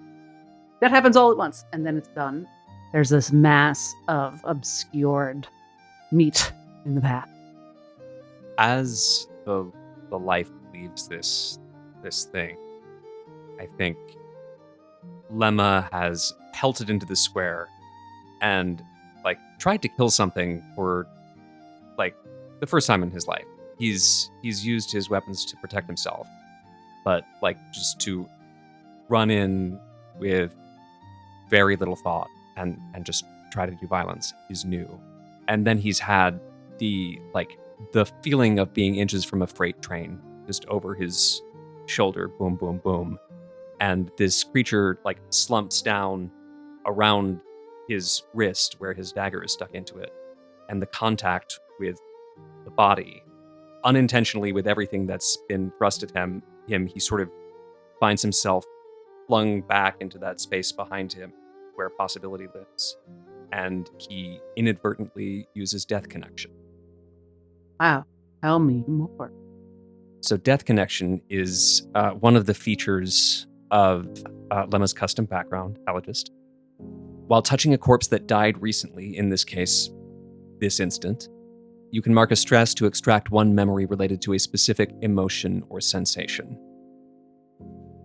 That happens all at once, and then it's done. There's this mass of obscured meat in the path. As the life leaves this thing, I think Lemma has pelted into the square and tried to kill something for the first time in his life. He's used his weapons to protect himself, but just to run in with very little thought and just try to do violence is new. And then he's had the feeling of being inches from a freight train just over his shoulder, boom, boom, boom. And this creature slumps down around his wrist where his dagger is stuck into it. And the contact with the body, unintentionally with everything that's been thrust at him, he sort of finds himself flung back into that space behind him where possibility lives. And he inadvertently uses Death Connection. Wow, tell me more. So Death Connection is one of the features of Lemma's custom background, Alogist. While touching a corpse that died recently, in this case, this instant, you can mark a stress to extract one memory related to a specific emotion or sensation.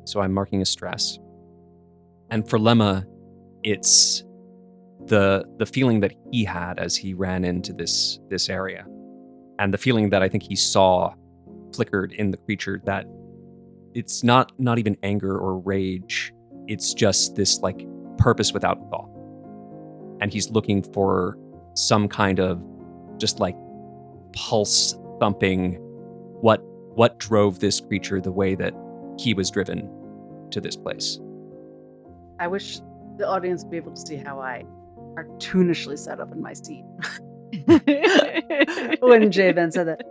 So I'm marking a stress. And for Lemma, it's the feeling that he had as he ran into this area. And the feeling that I think he saw flickered in the creature, that it's not even anger or rage. It's just this purpose without thought. And he's looking for some kind of just pulse thumping, what drove this creature the way that he was driven to this place. I wish the audience would be able to see how I cartoonishly sat up in my seat when J-Ben said that.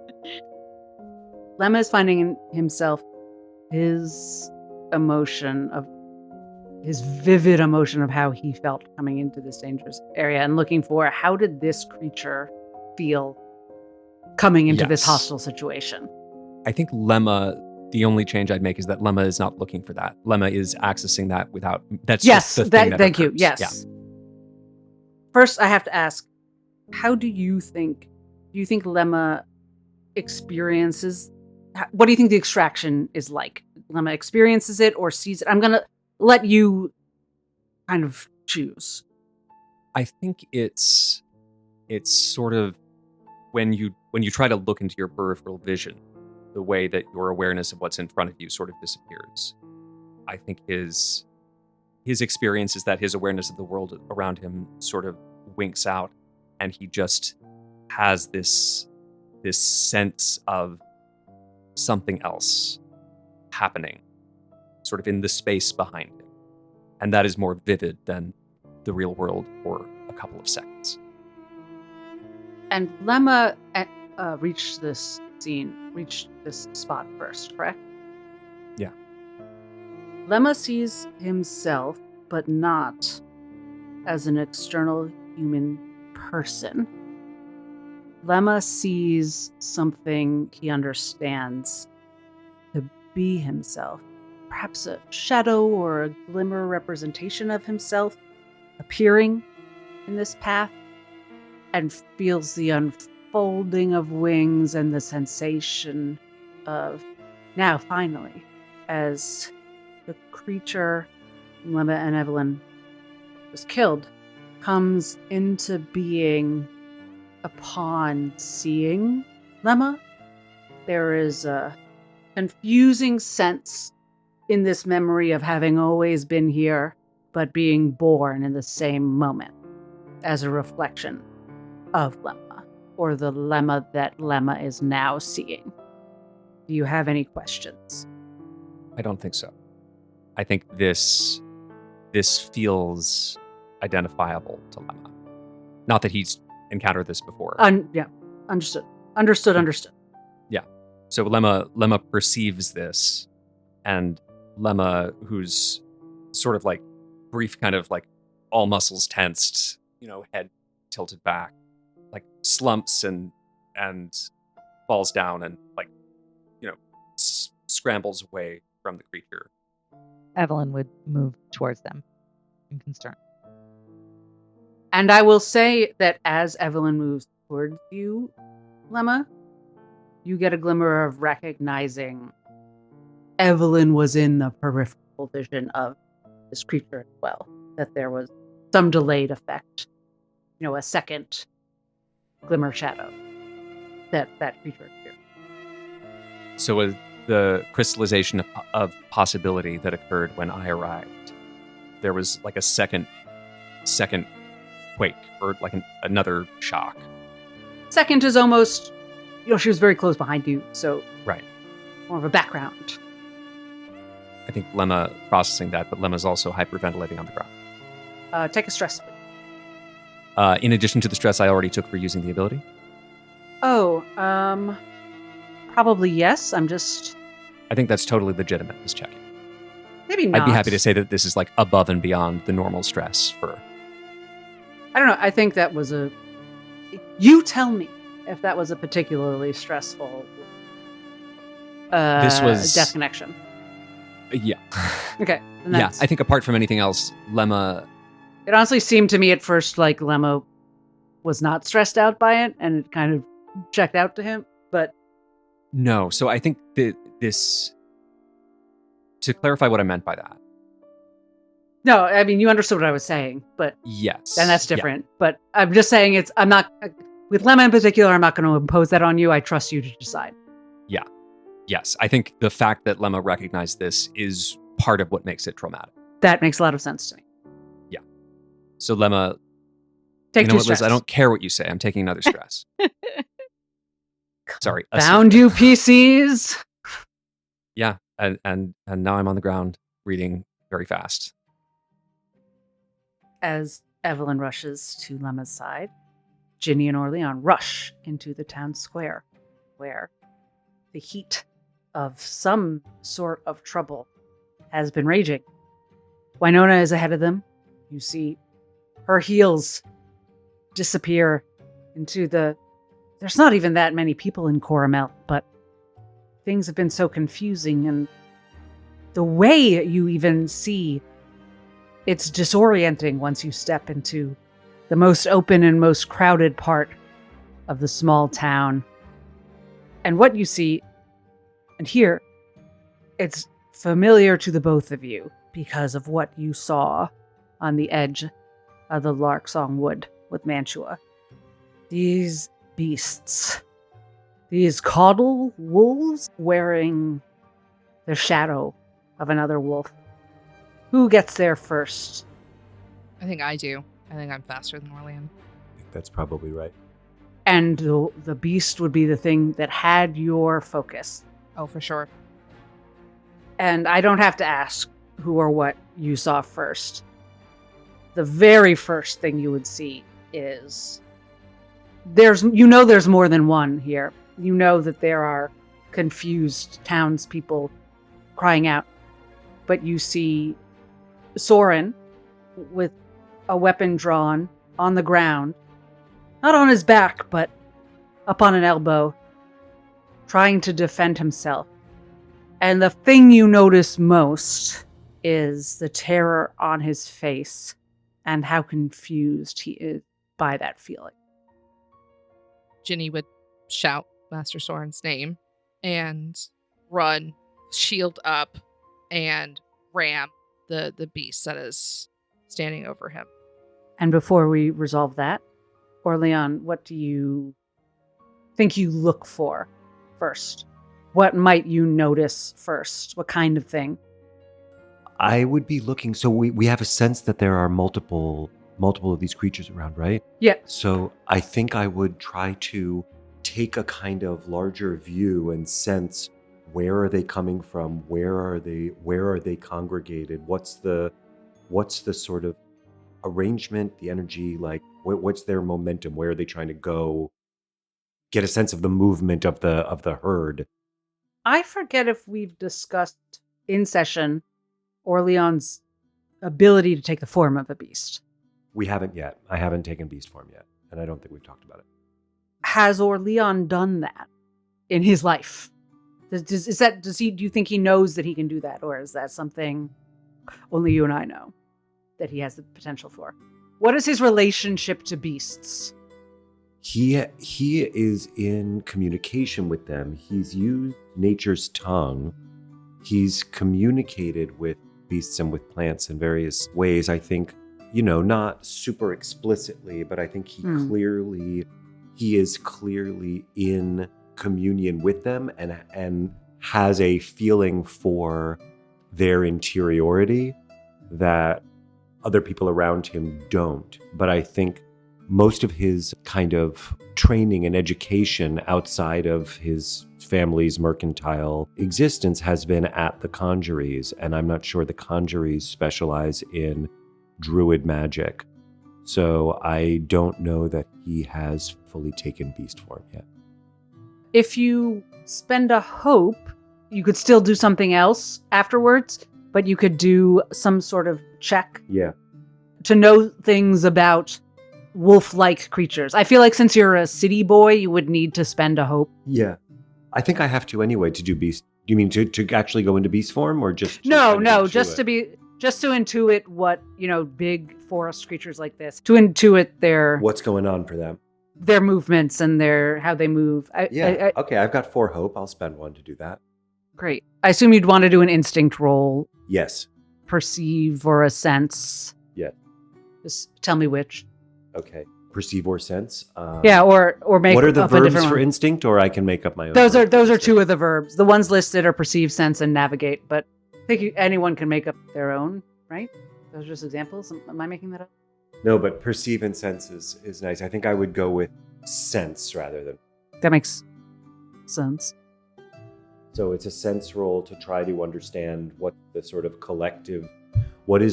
Lemma is finding in himself his vivid emotion of how he felt coming into this dangerous area and looking for how did this creature feel coming into this hostile situation. I think Lemma, the only change I'd make is that Lemma is not looking for that. Lemma is accessing that without. That's just the thing that thank you. occurs. Yes. Yeah. First, I have to ask, how do you think Lemma experiences? What do you think the extraction is like? Lemma experiences it or sees it? I'm gonna let you kind of choose. I think it's sort of when you try to look into your peripheral vision, the way that your awareness of what's in front of you sort of disappears. I think his experience is that his awareness of the world around him sort of winks out, and he just has this sense of something else happening, sort of in the space behind him. And that is more vivid than the real world for a couple of seconds. And Lemma reached this spot first, correct? Yeah. Lemma sees himself, but not as an external human person. Lemma sees something he understands to be himself. Perhaps a shadow or a glimmer representation of himself appearing in this path, and feels the unfolding of wings and the sensation of now, finally, as the creature Lemma and Evelyn was killed, comes into being upon seeing Lemma. There is a confusing sense in this memory of having always been here, but being born in the same moment as a reflection of Lemma, or the Lemma that Lemma is now seeing. Do you have any questions? I don't think so. I think this feels identifiable to Lemma. Not that he's encountered this before. Yeah, understood. Understood. Yeah. So Lemma perceives this, and Lemma, who's sort of like brief, kind of like all muscles tensed, head tilted back, like slumps and falls down and like, scrambles away from the creature. Evelyn would move towards them in concern. And I will say that as Evelyn moves towards you, Lemma, you get a glimmer of recognizing Evelyn was in the peripheral vision of this creature as well. That there was some delayed effect, a second glimmer shadow that creature appeared. So the crystallization of possibility that occurred when I arrived, there was like a second quake, or like another shock. Second is almost, she was very close behind you, so right, more of a background. I think Lemma processing that, but Lemma's also hyperventilating on the ground. Take a stress. In addition to the stress I already took for using the ability? Oh, probably yes. I think that's totally legitimate, just checking. Maybe not. I'd be happy to say that this is like above and beyond the normal stress for... I don't know. I think that was you tell me if that was a particularly stressful this was death connection. Yeah. Okay. Yeah, I think apart from anything else, Lemma... It honestly seemed to me at first like Lemma was not stressed out by it, and it kind of checked out to him, but... No, so I think that this... To clarify what I meant by that. No, I mean, you understood what I was saying, but... Yes. And that's different. Yeah. But I'm just saying I'm not... With Lemma in particular, I'm not going to impose that on you. I trust you to decide. Yeah. Yes, I think the fact that Lemma recognized this is part of what makes it traumatic. That makes a lot of sense to me. Yeah. So Lemma... Take two stress. Liz, I don't care what you say. I'm taking another stress. Sorry. Found you, PCs! Yeah, and now I'm on the ground reading very fast. As Evelyn rushes to Lemma's side, Ginny and OrLeon rush into the town square, where the heat of some sort of trouble has been raging. Winona is ahead of them. You see her heels disappear into there's not even that many people in Carmela, but things have been so confusing, and the way you even see, it's disorienting once you step into the most open and most crowded part of the small town. And what you see and hear, it's familiar to the both of you because of what you saw on the edge of the Larksong Wood with Mantua. These beasts, these caudal wolves wearing the shadow of another wolf. Who gets there first? I think I do. I think I'm faster than OrLeon. I think that's probably right. And the beast would be the thing that had your focus. Oh, for sure. And I don't have to ask, who or what you saw first. The very first thing you would see is there's more than one here. You know that there are confused townspeople crying out, but you see Soren with a weapon drawn on the ground, not on his back, but up on an elbow, trying to defend himself. And the thing you notice most is the terror on his face and how confused he is by that feeling. Ginny would shout Master Soren's name and run, shield up, and ram the beast that is standing over him. And before we resolve that, OrLeon, what do you think you look for first? What might you notice first? What kind of thing? I would be looking. So we have a sense that there are multiple of these creatures around, right? Yeah. So I think I would try to take a kind of larger view and sense, where are they coming from? Where are they congregated? What's the sort of arrangement, the energy, like what's their momentum? Where are they trying to go? Get a sense of the movement of the herd. I forget if we've discussed in session OrLeon's ability to take the form of a beast. We haven't yet. I haven't taken beast form yet, and I don't think we've talked about it. Has OrLeon done that in his life? Do you think he knows that he can do that, or is that something only you and I know that he has the potential for? What is his relationship to beasts? He is in communication with them. He's used nature's tongue. He's communicated with beasts and with plants in various ways. I think, not super explicitly, but I think he is clearly in communion with them and has a feeling for their interiority that other people around him don't. But I think most of his kind of training and education outside of his family's mercantile existence has been at the conjuries, and I'm not sure the conjuries specialize in druid magic. So I don't know that he has fully taken beast form yet. If you spend a hope, you could still do something else afterwards, but you could do some sort of check. Yeah. To know things about wolf-like creatures. I feel like since you're a city boy, you would need to spend a hope. Yeah. I think I have to anyway to do beast. Do you mean to actually go into beast form, or just No, just to intuit what, big forest creatures like this, to intuit what's going on for them, their movements and how they move. Okay, I've got 4 hope. I'll spend 1 to do that. Great. I assume you'd want to do an instinct roll. Yes. Perceive or a sense. Yeah. Just tell me which. Okay. Perceive or sense. Or make. What are the up a verbs different for one. instinct, or I can make up my own? Those are 2 of the verbs. The ones listed are perceive, sense, and navigate. But I think anyone can make up their own, right? Those are just examples. Am I making that up? No, but perceive and sense is nice. I think I would go with sense rather than. That makes sense. So it's a sense roll to try to understand what is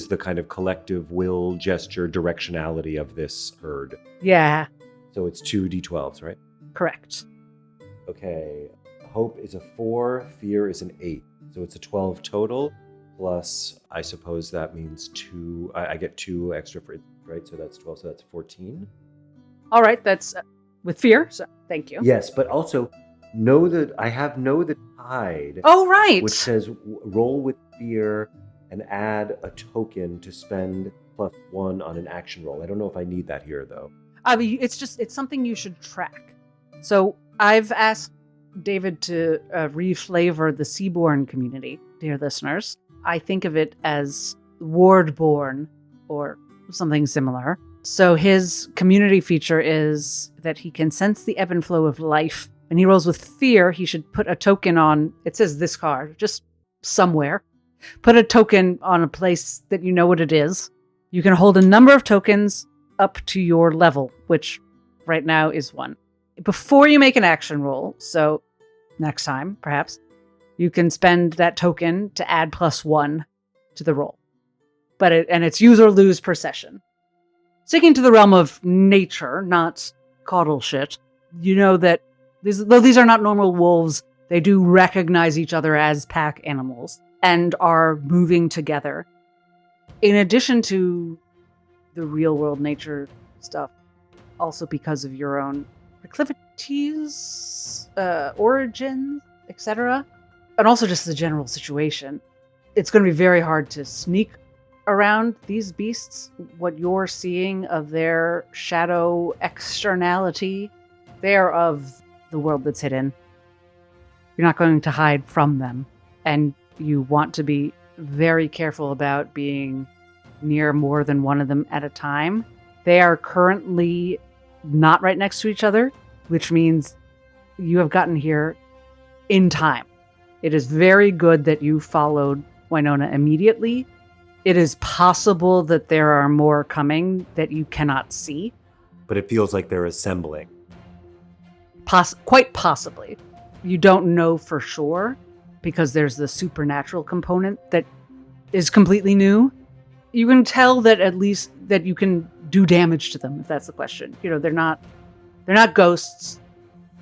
the kind of collective will, gesture, directionality of this herd. Yeah. So it's 2 d12s, right? Correct. Okay. Hope is a 4, fear is an 8. So it's a 12 total, plus I suppose that means 2. I get 2 extra for it, right? So that's 12, so that's 14. All right, that's with fear, so thank you. Yes, but also know the tide. Oh, right. Which says roll with fear and add a token to spend +1 on an action roll. I don't know if I need that here, though. I mean, it's something you should track. So I've asked David to reflavor the Seaborn community, dear listeners. I think of it as Wardborn or something similar. So his community feature is that he can sense the ebb and flow of life. And he rolls with fear. He should put a token on, it says this card, just somewhere. Put a token on a place that you know what it is. You can hold a number of tokens up to your level, which right now is 1. Before you make an action roll, so next time, perhaps, you can spend that token to add +1 to the roll. And it's use or lose per session. Sticking to the realm of nature, not caudal shit, you know that though these are not normal wolves, they do recognize each other as pack animals and are moving together. In addition to the real world nature stuff, also because of your own proclivities, origins, etc., and also just the general situation, it's going to be very hard to sneak around these beasts. What you're seeing of their shadow externality, they're of the world that's hidden. You're not going to hide from them, and you want to be very careful about being near more than one of them at a time. They are currently not right next to each other, which means you have gotten here in time. It is very good that you followed Winona immediately. It is possible that there are more coming that you cannot see. But it feels like they're assembling. Quite possibly. You don't know for sure because there's the supernatural component that is completely new. You can tell that at least that you can do damage to them, if that's the question. You know, they're not ghosts.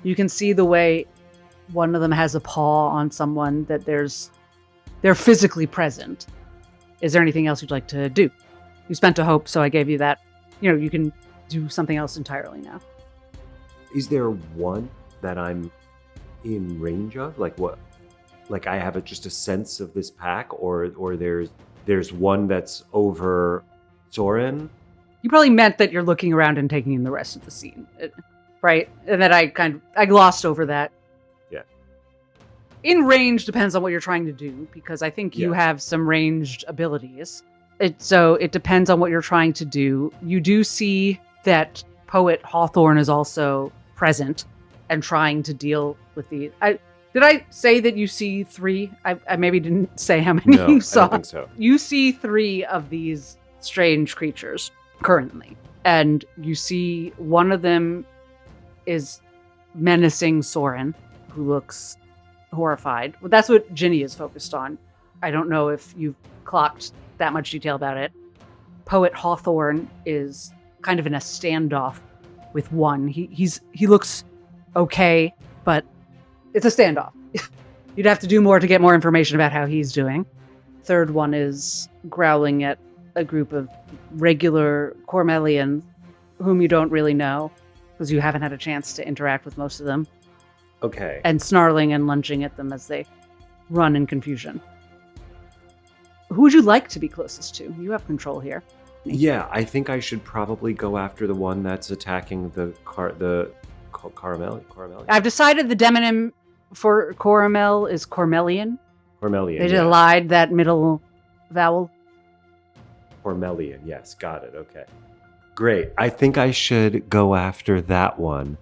You can see the way one of them has a paw on someone, that they're physically present. Is there anything else you'd like to do? You spent a hope, so I gave you that. You know, you can do something else entirely now. Is there one that I'm in range of? Like what? Like I have just a sense of this pack, or there's one that's over Soren? You probably meant that you're looking around and taking in the rest of the scene, right? And that I glossed over that. Yeah. In range depends on what you're trying to do, because I think you have some ranged abilities. So it depends on what you're trying to do. You do see that Poet Hawthorne is also present and trying to deal with the... Did I say that you see 3? I maybe didn't say how many you saw. I don't think so. You see 3 of these strange creatures currently. And you see one of them is menacing Soren, who looks horrified. Well, that's what Ginny is focused on. I don't know if you've clocked that much detail about it. Poet Hawthorne is kind of in a standoff with one. He looks okay, but it's a standoff. You'd have to do more to get more information about how he's doing. Third one is growling at a group of regular Carmelians whom you don't really know because you haven't had a chance to interact with most of them. Okay. And snarling and lunging at them as they run in confusion. Who would you like to be closest to? You have control here. Yeah, I think I should probably go after the one that's attacking the Carmela. I've decided the demonym for Coramel is Cormelian. Cormelian. They just lied that middle vowel. Cormelian, yes, got it. Okay. Great. I think I should go after that one.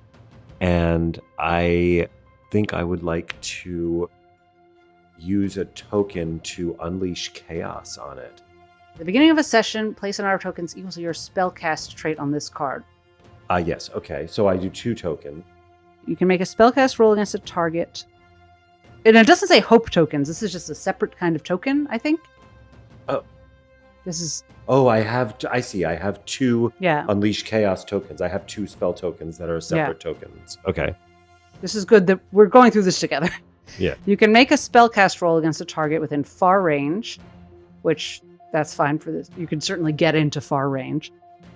And I think I would like to use a token to unleash chaos on it. At the beginning of a session, place an number of tokens equal to your spellcast trait on this card. Yes. Okay. So I do 2 tokens. You can make a spellcast roll against a target. And it doesn't say hope tokens. This is just a separate kind of token, I think. Oh. This is... Oh, I see. I have 2 Yeah. Unleash Chaos tokens. I have 2 spell tokens that are separate tokens. Okay. This is good that we're going through this together. Yeah. You can make a spellcast roll against a target within far range, which that's fine for this. You can certainly get into far range,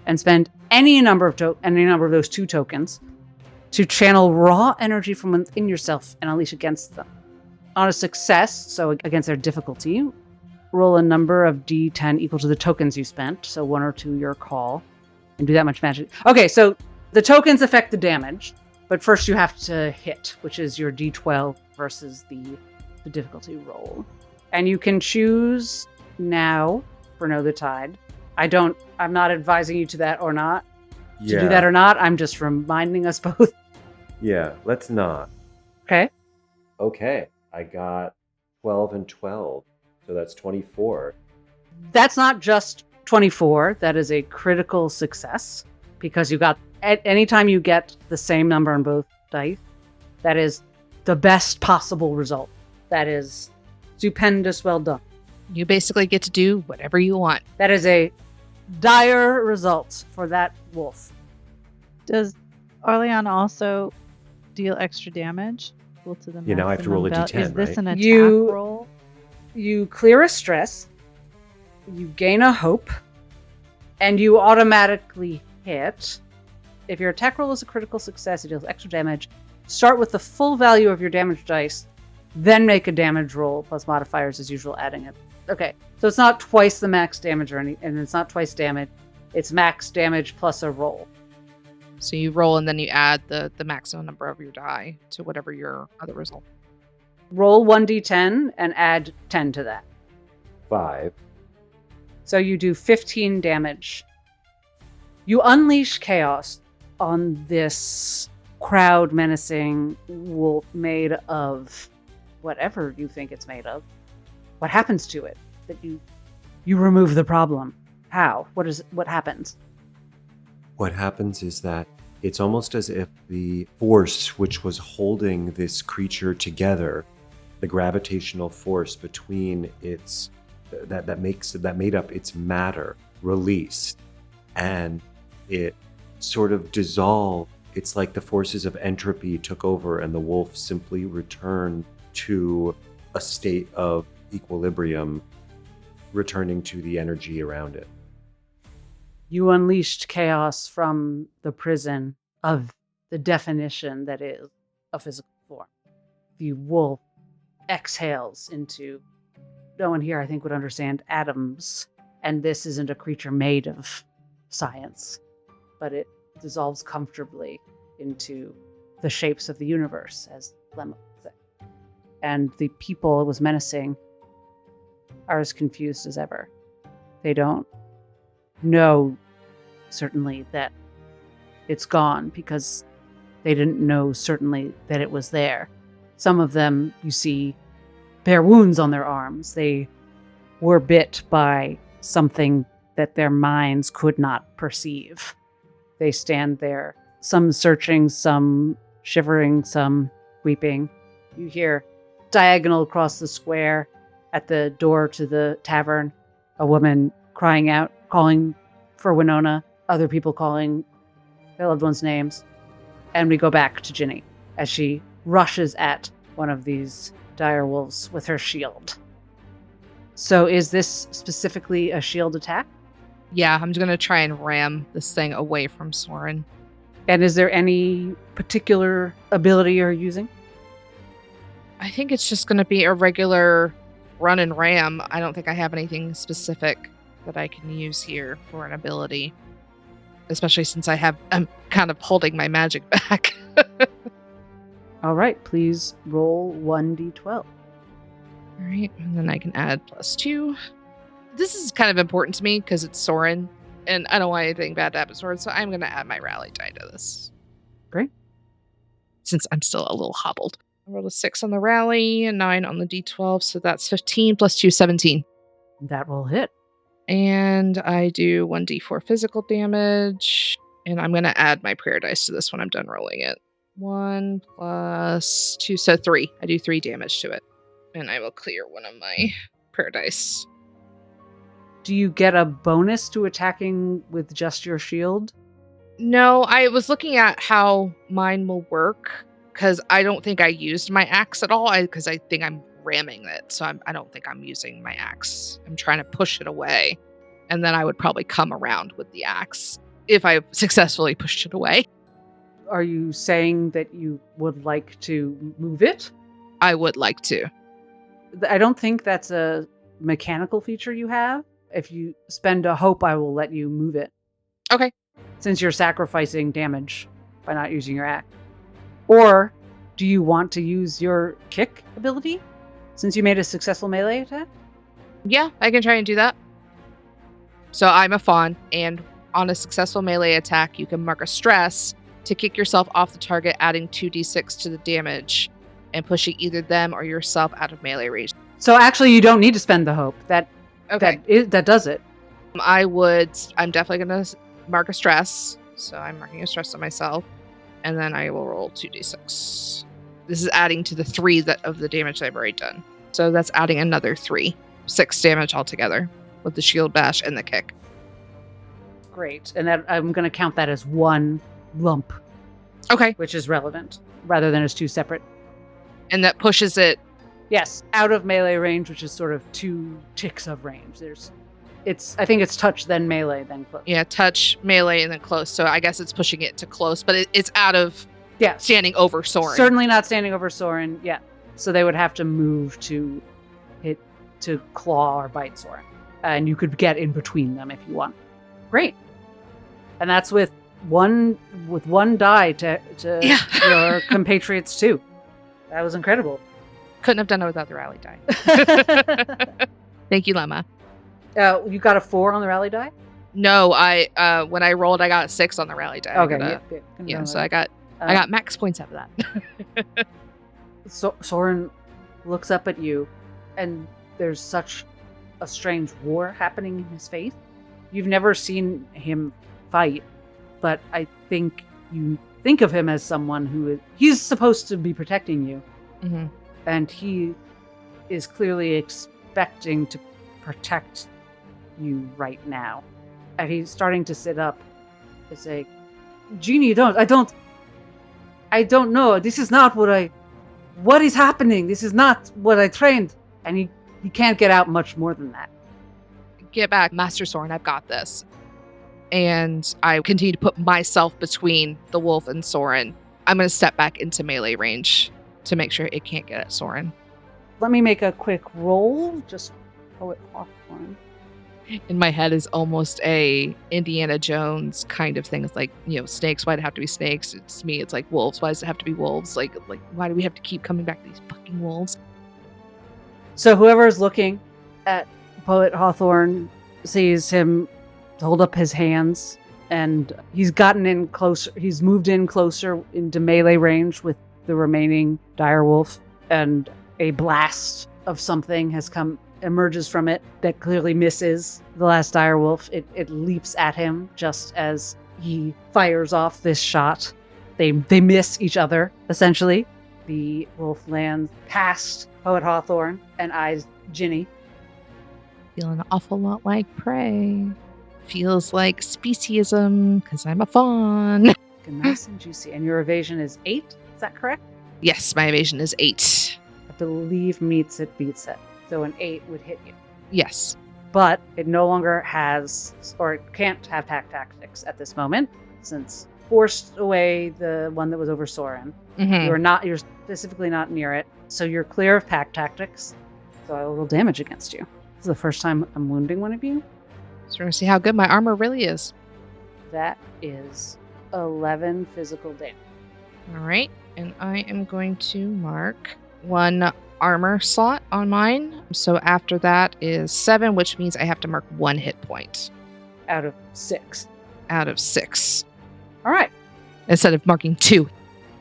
and spend any number of those 2 tokens to channel raw energy from within yourself and unleash against them. On a success, so against their difficulty, roll a number of d10 equal to the tokens you spent, so 1 or 2 your call, and do that much magic. Okay, so the tokens affect the damage, but first you have to hit, which is your d12 versus the difficulty roll. And you can choose now for Know the Tide. I'm not advising you to that or not. To do that or not. I'm just reminding us both. Yeah, let's not. Okay. Okay. I got 12 and 12. So that's 24. That's not just 24. That is a critical success because you got, anytime you get the same number on both dice, that is the best possible result. That is stupendous. Well done. You basically get to do whatever you want. That is a dire result for that wolf. Does OrLeon also deal extra damage? Equal to the You now have to roll a maximum D10, Is this right? an attack You- roll? You clear a stress, you gain a hope, and you automatically hit. If your attack roll is a critical success, it deals extra damage. Start with the full value of your damage dice, then make a damage roll plus modifiers as usual, adding it. Okay, so it's not twice the max damage and it's not twice damage. It's max damage plus a roll. So you roll and then you add the maximum number of your die to whatever your other result. Roll 1d10 and add 10 to that. 5. So you do 15 damage. You unleash chaos on this crowd menacing wolf made of whatever you think it's made of. What happens to it? That you remove the problem. How? What happens? What happens is that it's almost as if the force which was holding this creature together, the gravitational force between its that made up its matter, released, and it sort of dissolved. It's like the forces of entropy took over and the wolf simply returned to a state of equilibrium, returning to the energy around it. You unleashed chaos from the prison of the definition that is a physical form. The wolf exhales into, no one here I think would understand atoms, and this isn't a creature made of science, but it dissolves comfortably into the shapes of the universe, as Lemma would say. And the people it was menacing are as confused as ever. They don't know certainly that it's gone because they didn't know certainly that it was there. Some of them, you see, bear wounds on their arms. They were bit by something that their minds could not perceive. They stand there, some searching, some shivering, some weeping. You hear diagonal across the square at the door to the tavern, a woman crying out, calling for Winona, other people calling their loved ones' names. And we go back to Ginny as she rushes at one of these dire wolves with her shield. So is this specifically a shield attack? Yeah, I'm going to try and ram this thing away from Soren. And is there any particular ability you're using? I think it's just going to be a regular run and ram. I don't think I have anything specific that I can use here for an ability. Especially since I'm kind of holding my magic back. All right, please roll 1d12. All right, and then I can add +2. This is kind of important to me because it's Soren, and I don't want anything bad to happen to Soren, so I'm going to add my rally die to this. Great. Since I'm still a little hobbled. I rolled a 6 on the rally, a 9 on the d12, so that's 15 + 2, 17. That will hit. And I do 1d4 physical damage, and I'm going to add my prayer dice to this when I'm done rolling it. 1 + 2, so 3. I do 3 damage to it. And I will clear one of my prayer dice. Do you get a bonus to attacking with just your shield? No, I was looking at how mine will work, because I don't think I used my axe at all, because I think I'm ramming it, so I don't think I'm using my axe. I'm trying to push it away, and then I would probably come around with the axe if I successfully pushed it away. Are you saying that you would like to move it? I would like to. I don't think that's a mechanical feature you have. If you spend a hope, I will let you move it. Okay. Since you're sacrificing damage by not using your axe. Or do you want to use your kick ability since you made a successful melee attack? Yeah, I can try and do that. So I'm a fawn, and on a successful melee attack, you can mark a stress to kick yourself off the target, adding 2d6 to the damage and pushing either them or yourself out of melee range. So actually, you don't need to spend the hope. That does it. I'm definitely going to mark a stress. So I'm marking a stress on myself. And then I will roll 2d6. This is adding to the 3 of the damage I've already done. So that's adding another 3. 6 damage altogether with the shield bash and the kick. Great. And that I'm going to count that as one lump, Okay. which is relevant, rather than as 2 separate. And that pushes it. Yes, out of melee range, which is sort of 2 ticks of range. I think it's touch, then melee, then close. Yeah, touch, melee, and then close. So I guess it's pushing it to close, but it's out of Yes. standing over Soren. Certainly not standing over Soren, yeah. So they would have to move to hit, to claw or bite Soren. And you could get in between them if you want. Great. And that's with one die to Yeah. your compatriots too. That was incredible. Couldn't have done it without the rally die. Thank you, Lemma. You got a 4 on the rally die? No, I when I rolled, I got a 6 on the rally die. Okay. So I got max points out of that. So Soren looks up at you, and there's such a strange war happening in his face. You've never seen him fight, but I think you think of him as someone he's supposed to be protecting you, Mm-hmm. and he is clearly expecting to protect you right now. And he's starting to sit up and say, Ginny, I don't know. This is not what is happening? This is not what I trained. And he can't get out much more than that. Get back, Master Soren, I've got this. And I continue to put myself between the wolf and Soren. I'm going to step back into melee range to make sure it can't get at Soren. Let me make a quick roll. Just Poet Hawthorne. In my head is almost a Indiana Jones kind of thing. It's like, snakes, why'd it have to be snakes? It's me, it's like wolves, why does it have to be wolves? Like why do we have to keep coming back to these fucking wolves? So whoever is looking at Poet Hawthorne sees him hold up his hands, and he's gotten in closer. He's moved in closer into melee range with the remaining direwolf, and a blast of something emerges from it that clearly misses the last direwolf. It leaps at him just as he fires off this shot. They miss each other, essentially. The wolf lands past Poet Hawthorne and eyes Ginny. Feeling an awful lot like prey. Feels like speciesism, because I'm a fawn. Nice and juicy. And your evasion is 8? Is that correct? Yes, my evasion is 8. I believe meets it, beats it. So an 8 would hit you. Yes. But it no longer has, or it can't have pack tactics at this moment, since forced away the one that was over Soren. Mm-hmm. You're specifically not near it, so you're clear of pack tactics. So I will roll damage against you. This is the first time I'm wounding one of you. So we're going to see how good my armor really is. That is 11 physical damage. All right. And I am going to mark 1 armor slot on mine. So after that is 7, which means I have to mark 1 hit point. Out of 6. Out of 6. All right. Instead of marking 2.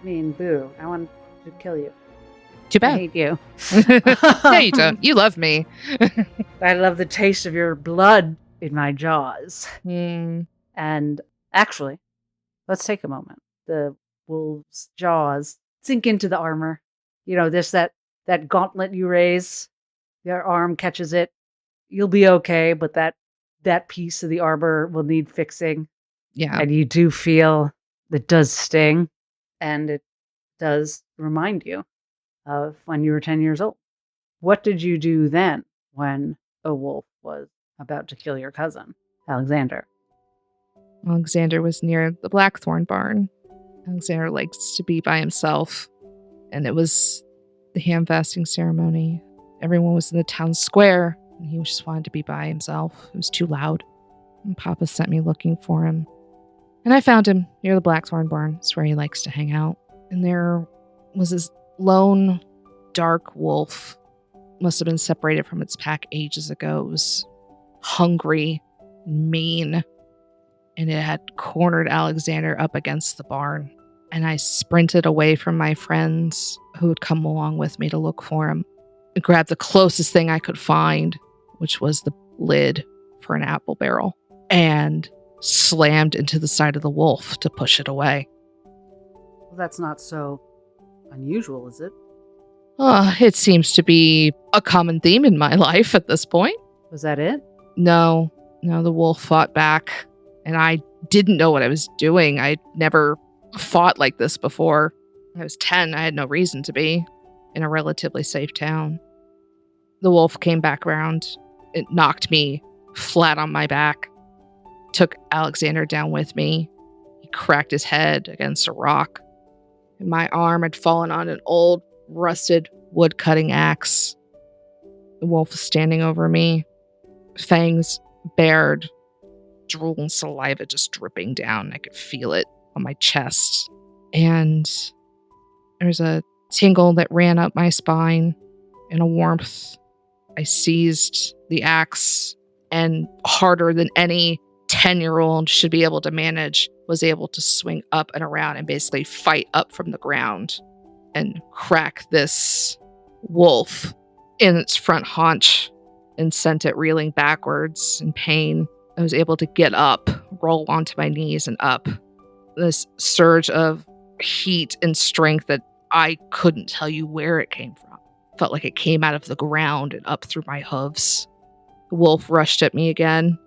Boo. I want to kill you. Too I bad. hate you. No, you don't. You love me. I love the taste of your blood in my jaws. Mm. And actually, let's take a moment. The wolf's jaws sink into the armor. There's that gauntlet you raise. Your arm catches it. You'll be okay, but that piece of the armor will need fixing. Yeah. And you do feel it does sting, and it does remind you of when you were 10 years old. What did you do then when a wolf was about to kill your cousin, Alexander? Alexander was near the Blackthorn barn. Alexander likes to be by himself. And it was the ham fasting ceremony. Everyone was in the town square, and he just wanted to be by himself. It was too loud. And Papa sent me looking for him. And I found him near the Blackthorn barn. It's where he likes to hang out. And there was this lone, dark wolf. Must have been separated from its pack ages ago. It was hungry, mean, and it had cornered Alexander up against the barn. And I sprinted away from my friends who had come along with me to look for him. I grabbed the closest thing I could find, which was the lid for an apple barrel, and slammed into the side of the wolf to push it away. Well, that's not so unusual, is it? It seems to be a common theme in my life at this point. Was that it? No, the wolf fought back, and I didn't know what I was doing. I'd never fought like this before. I was 10. I had no reason to be in a relatively safe town. The wolf came back around. It knocked me flat on my back, took Alexander down with me. He cracked his head against a rock, and my arm had fallen on an old, rusted wood-cutting axe. The wolf was standing over me, fangs bared, drool and saliva just dripping down. I could feel it on my chest. And there's a tingle that ran up my spine and a warmth. I seized the axe and, harder than any 10-year-old should be able to manage, was able to swing up and around and basically fight up from the ground and crack this wolf in its front haunch and sent it reeling backwards in pain. I was able to get up, roll onto my knees and up. This surge of heat and strength that I couldn't tell you where it came from. Felt like it came out of the ground and up through my hooves. The wolf rushed at me again,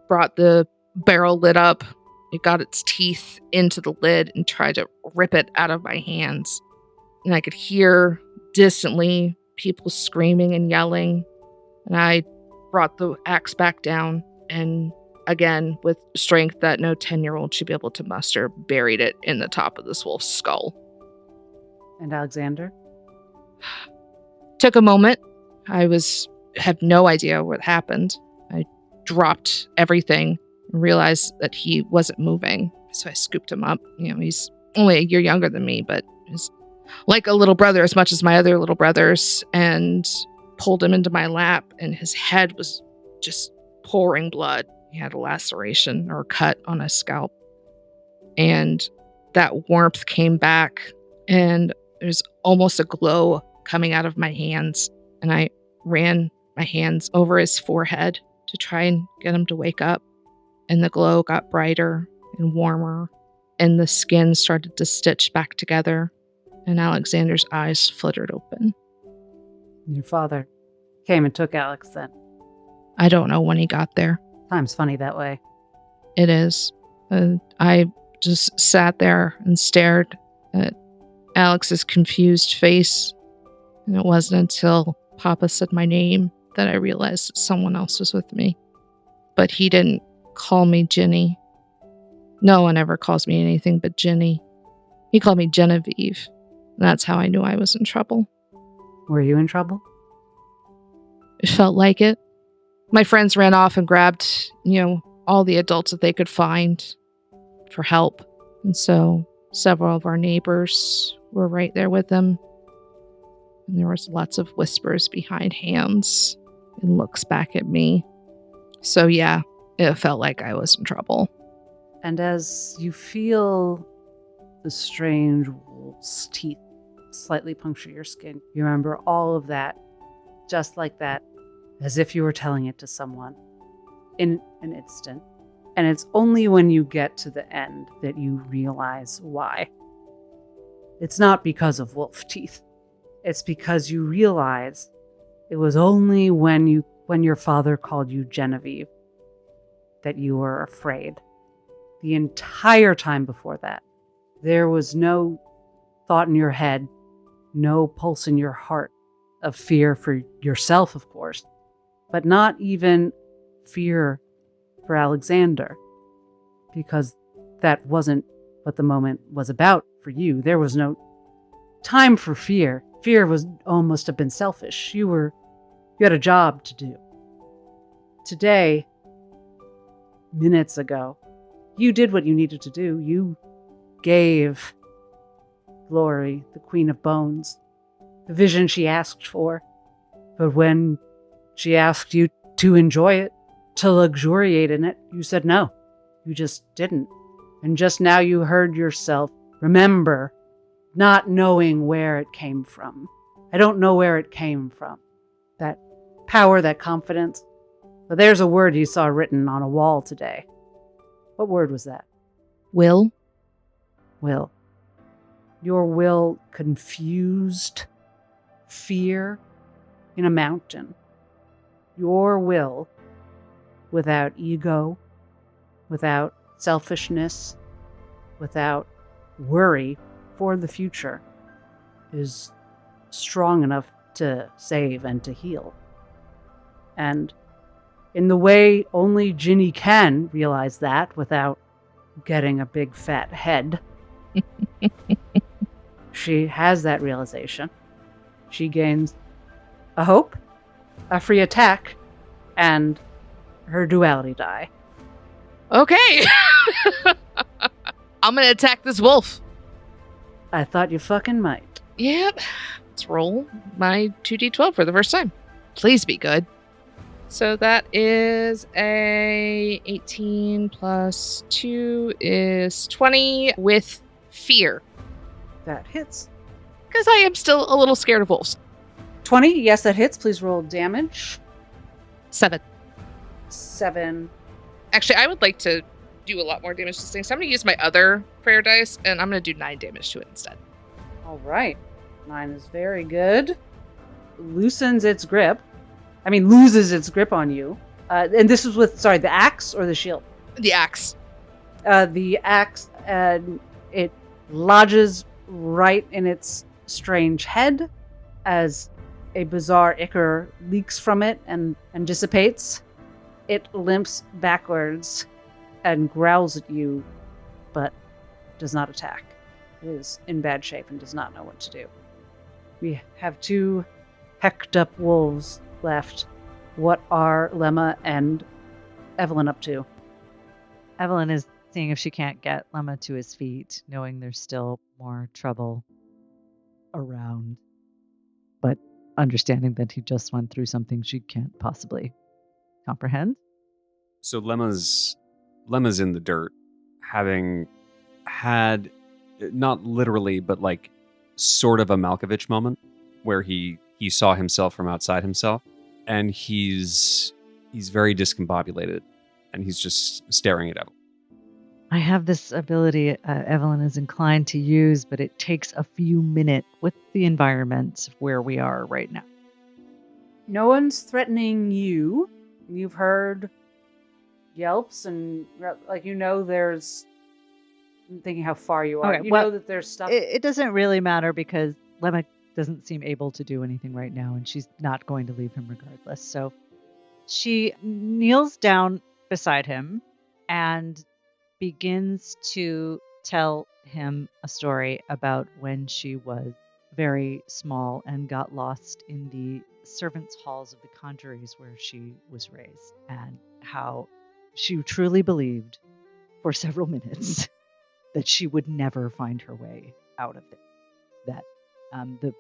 brought the barrel lid up. It got its teeth into the lid and tried to rip it out of my hands. And I could hear distantly people screaming and yelling. And I brought the axe back down and, again, with strength that no 10-year-old should be able to muster, buried it in the top of this wolf's skull. And Alexander? Took a moment. I had no idea what happened. I dropped everything and realized that he wasn't moving. So I scooped him up. He's only a year younger than me, but he's like a little brother as much as my other little brothers, and pulled him into my lap, and his head was just pouring blood. He had a laceration or a cut on his scalp. And that warmth came back, and there's almost a glow coming out of my hands. And I ran my hands over his forehead to try and get him to wake up. And the glow got brighter and warmer, and the skin started to stitch back together, and Alexander's eyes fluttered open. Your father came and took Alex then. I don't know when he got there. Time's funny that way. It is. I just sat there and stared at Alex's confused face, and it wasn't until Papa said my name that I realized that someone else was with me. But he didn't call me Ginny. No one ever calls me anything but Ginny. He called me Genevieve. That's how I knew I was in trouble. Were you in trouble? It felt like it. My friends ran off and grabbed, all the adults that they could find for help. And so several of our neighbors were right there with them. And there was lots of whispers behind hands and looks back at me. So yeah, it felt like I was in trouble. And as you feel the strange wolf's teeth slightly puncture your skin, you remember all of that, just like that, as if you were telling it to someone in an instant. And it's only when you get to the end that you realize why. It's not because of wolf teeth. It's because you realize it was only when your father called you Genevieve that you were afraid. The entire time before that, there was no thought in your head, no pulse in your heart of fear for yourself, of course, but not even fear for Alexander, because that wasn't what the moment was about for you. There was no time for fear. Fear was almost have been selfish. You had a job to do. Today, minutes ago, you did what you needed to do. You gave Glory, the Queen of Bones, the vision she asked for. But when she asked you to enjoy it, to luxuriate in it, you said no. You just didn't. And just now you heard yourself remember not knowing where it came from. I don't know where it came from. That power, that confidence. But there's a word you saw written on a wall today. What word was that? Will? Will. Your will confused, fear in a mountain. Your will, without ego, without selfishness, without worry for the future, is strong enough to save and to heal. And in the way only Ginny can realize that without getting a big fat head, she has that realization. She gains a hope, a free attack, and her duality die. Okay. I'm going to attack this wolf. I thought you fucking might. Yep. Let's roll my 2d12 for the first time. Please be good. So that is a 18 plus 2 is 20 with fear. That hits. Because I am still a little scared of wolves. 20, yes, that hits. Please roll damage. 7. 7. Actually, I would like to do a lot more damage to this thing. So I'm going to use my other prayer dice, and I'm going to do 9 damage to it instead. All right. 9 is very good. Loses its grip on you. And this is with, the axe or the shield? The axe. The axe, it lodges right in its strange head as a bizarre ichor leaks from it and dissipates. It limps backwards and growls at you, but does not attack. It is in bad shape and does not know what to do. We have 2 hecked up wolves left. What are Lemma and Evelyn up to? Evelyn is seeing if she can't get Lemma to his feet, knowing there's still more trouble around, but understanding that he just went through something she can't possibly comprehend. So Lemma's in the dirt, having had, not literally, but like sort of a Malkovich moment where he saw himself from outside himself, and he's very discombobulated, and he's just staring at Evelyn. I have this ability Evelyn is inclined to use, but it takes a few minutes with the environment where we are right now. No one's threatening you. You've heard yelps and, there's... I'm thinking how far you are. Okay, you know that there's stuff... It doesn't really matter because Lemma doesn't seem able to do anything right now, and she's not going to leave him regardless. So she kneels down beside him and begins to tell him a story about when she was very small and got lost in the servants' halls of the conjuries where she was raised, and how she truly believed for several minutes that she would never find her way out of it. That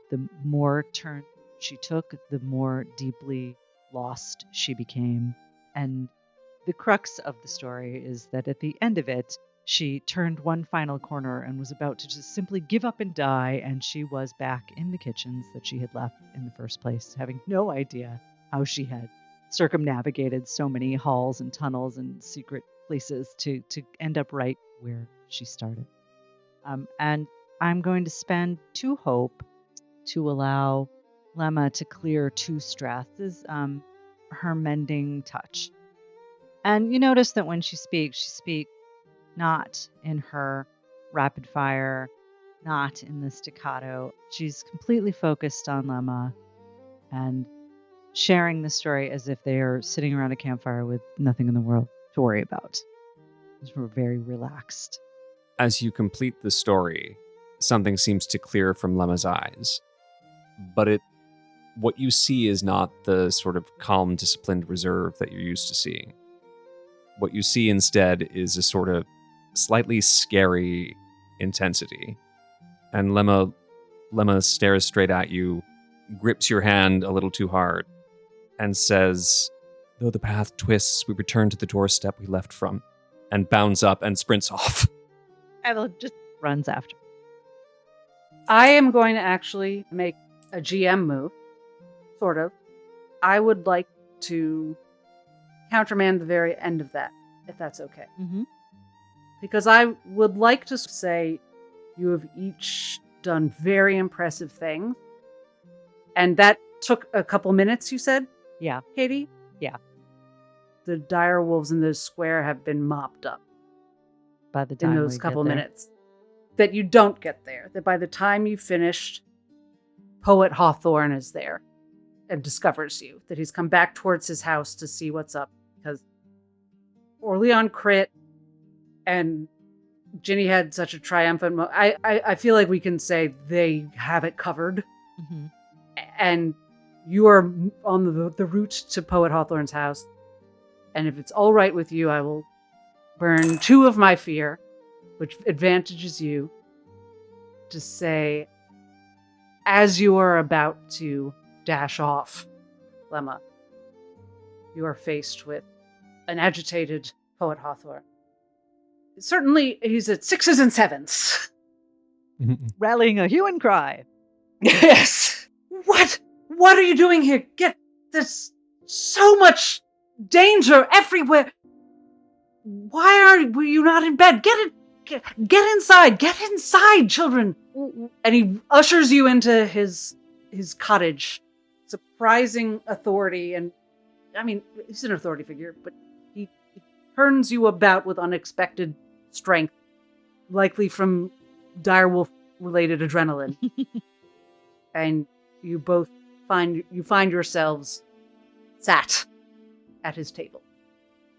the more turn she took, the more deeply lost she became. And the crux of the story is that at the end of it, she turned one final corner and was about to just simply give up and die, and she was back in the kitchens that she had left in the first place, having no idea how she had circumnavigated so many halls and tunnels and secret places to end up right where she started. And I'm going to spend 2 hope to allow Lemma to clear 2 stresses, her mending touch. And you notice that when she speaks not in her rapid fire, not in the staccato. She's completely focused on Lemma and sharing the story as if they are sitting around a campfire with nothing in the world to worry about. We're very relaxed. As you complete the story, something seems to clear from Lemma's eyes. But what you see is not the sort of calm, disciplined reserve that you're used to seeing. What you see instead is a sort of slightly scary intensity. And Lemma stares straight at you, grips your hand a little too hard, and says, "Though the path twists, we return to the doorstep we left from," and bounds up and sprints off. Evelyn just runs after. I am going to actually make a GM move, sort of. I would like to countermand the very end of that, if that's okay. Mm-hmm. Because I would like to say you have each done very impressive things, And that took a couple minutes, you said, Yeah. Katie? Yeah. The dire wolves in the square have been mopped up By the time in those we couple get there. minutes. That you don't get there. That by the time you finished, Poet Hawthorne is there and discovers you. That he's come back towards his house to see what's up. Because OrLeon crit and Ginny had such a triumphant I feel like we can say they have it covered. Mm-hmm. And you are on the route to Poet Hawthorne's house. And if it's all right with you, I will burn 2 of my fear, which advantages you, to say, as you are about to dash off, Lemma, you are faced with an agitated Poet Hawthorne. Certainly, he's at 6s and 7s. Rallying a hue and cry. Yes! What are you doing here? There's so much danger everywhere. Why were you not in bed? Get inside. Get inside, children. And he ushers you into his cottage. Surprising authority. And I mean, he's an authority figure, but he turns you about with unexpected strength, likely from direwolf related adrenaline. And you both find yourselves sat at his table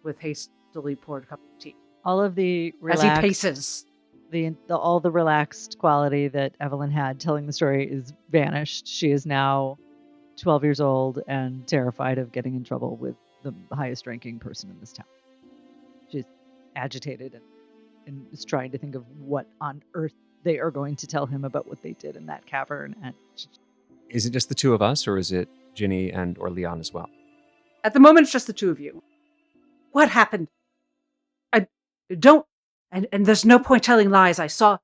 with hastily poured cup of tea. All of the As relaxed, he paces. all the relaxed quality that Evelyn had telling the story is vanished. She is now 12 years old and terrified of getting in trouble with the highest ranking person in this town. She's agitated and is trying to think of what on earth they are going to tell him about what they did in that cavern. And Is it just the 2 of us, or is it Ginny and OrLeon as well? At the moment, it's just the 2 of you. What happened? I don't... And there's no point telling lies. I saw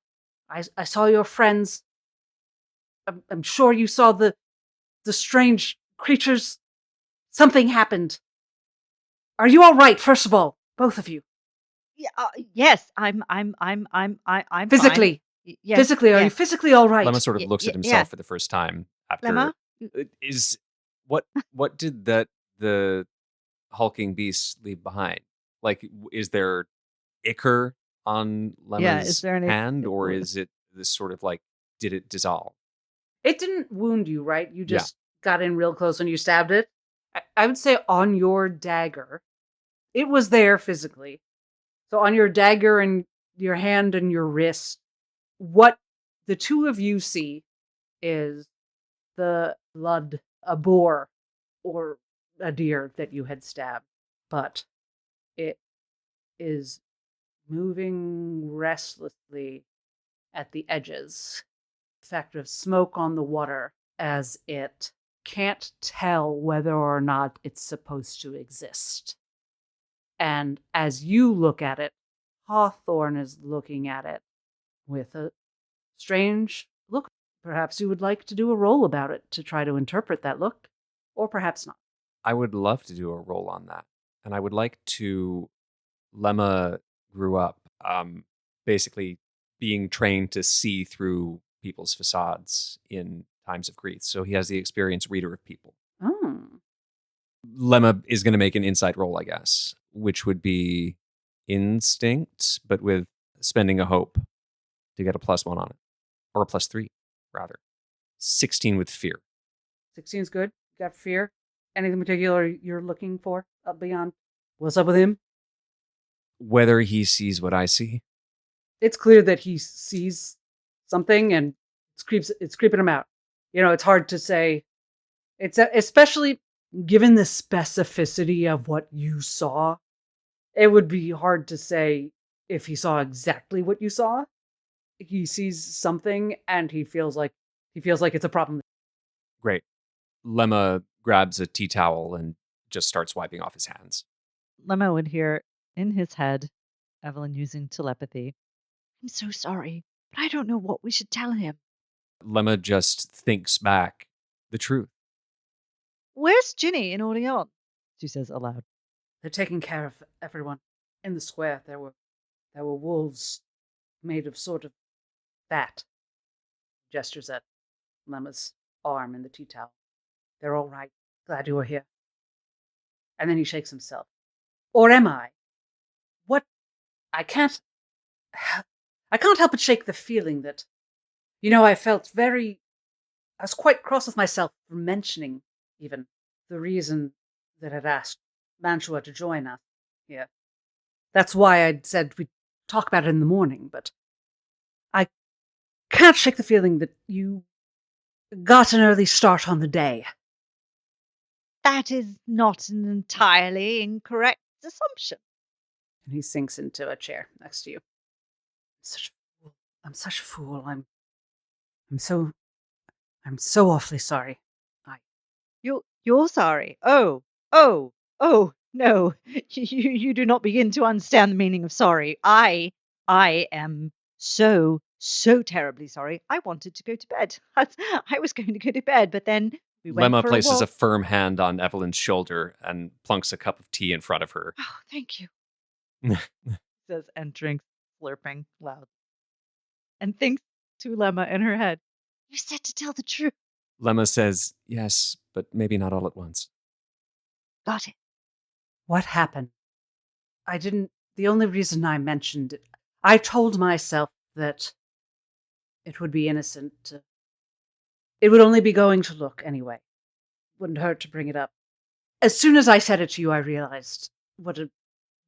your friends. I'm sure you saw the strange creatures. Something happened. Are you all right, first of all? Both of you. yeah, yes, I'm Physically. fine. Yes, Physically, are you yes. physically all right? Lemma sort of looks at yeah. himself for the first time after. Lemma? Is what did the hulking beast leave behind? Like, is there ichor on Lemma's is there any- hand, or is it this sort of like, did it dissolve? It didn't wound you, right? You just got in real close when you stabbed it. I would say on your dagger, it was there physically. So on your dagger and your hand and your wrist, what the 2 of you see is the blood, a boar or a deer that you had stabbed. But it is moving restlessly at the edges. Effect of smoke on the water as it can't tell whether or not it's supposed to exist. And as you look at it, Hawthorne is looking at it with a strange look. Perhaps you would like to do a roll about it to try to interpret that look, or perhaps not. I would love to do a roll on that, and I would like to. Lemma grew up basically being trained to see through people's facades in times of grief, so he has the experienced reader of people. Oh. Lemma is going to make an insight roll, I guess, which would be instinct, but with spending a hope to get a +1 on it, or a +3 rather. 16 with fear. 16 is good. You got fear. Anything particular you're looking for up beyond? What's up with him? Whether he sees what I see. It's clear that he sees something and it's creeping him out. You know, it's hard to say. It's especially given the specificity of what you saw. It would be hard to say if he saw exactly what you saw. He sees something and he feels like it's a problem. Great. Lemma grabs a tea towel and just starts wiping off his hands. Lemma would hear in his head Evelyn using telepathy. I'm so sorry, but I don't know what we should tell him. Lemma just thinks back the truth. Where's Ginny and OrLeon? She says aloud. They're taking care of everyone. In the square there were wolves made of sort of fat. Gestures at Lemma's arm in the tea towel. They're all right. Glad you were here. And then he shakes himself. Or am I? What? I can't help but shake the feeling that, I was quite cross with myself for mentioning even the reason that I'd asked Mantua to join us here. That's why I'd said we'd talk about it in the morning, but I can't shake the feeling that you got an early start on the day. That is not an entirely incorrect assumption. And he sinks into a chair next to you. I'm such a fool. I'm so awfully sorry. You're sorry. Oh, no. You do not begin to understand the meaning of sorry. I am so terribly sorry. I wanted to go to bed. I was going to go to bed, but then we went Lemma for places a a walk. firm hand on Evelyn's shoulder and plunks a cup of tea in front of her. Oh, thank you. Says and drinks, slurping loud. And thinks to Lemma in her head, you said to tell the truth. Lemma says, yes, but maybe not all at once. Got it. What happened? The only reason I mentioned it, I told myself that it would be innocent. It would only be going to look anyway. Wouldn't hurt to bring it up. As soon as I said it to you, I realized what a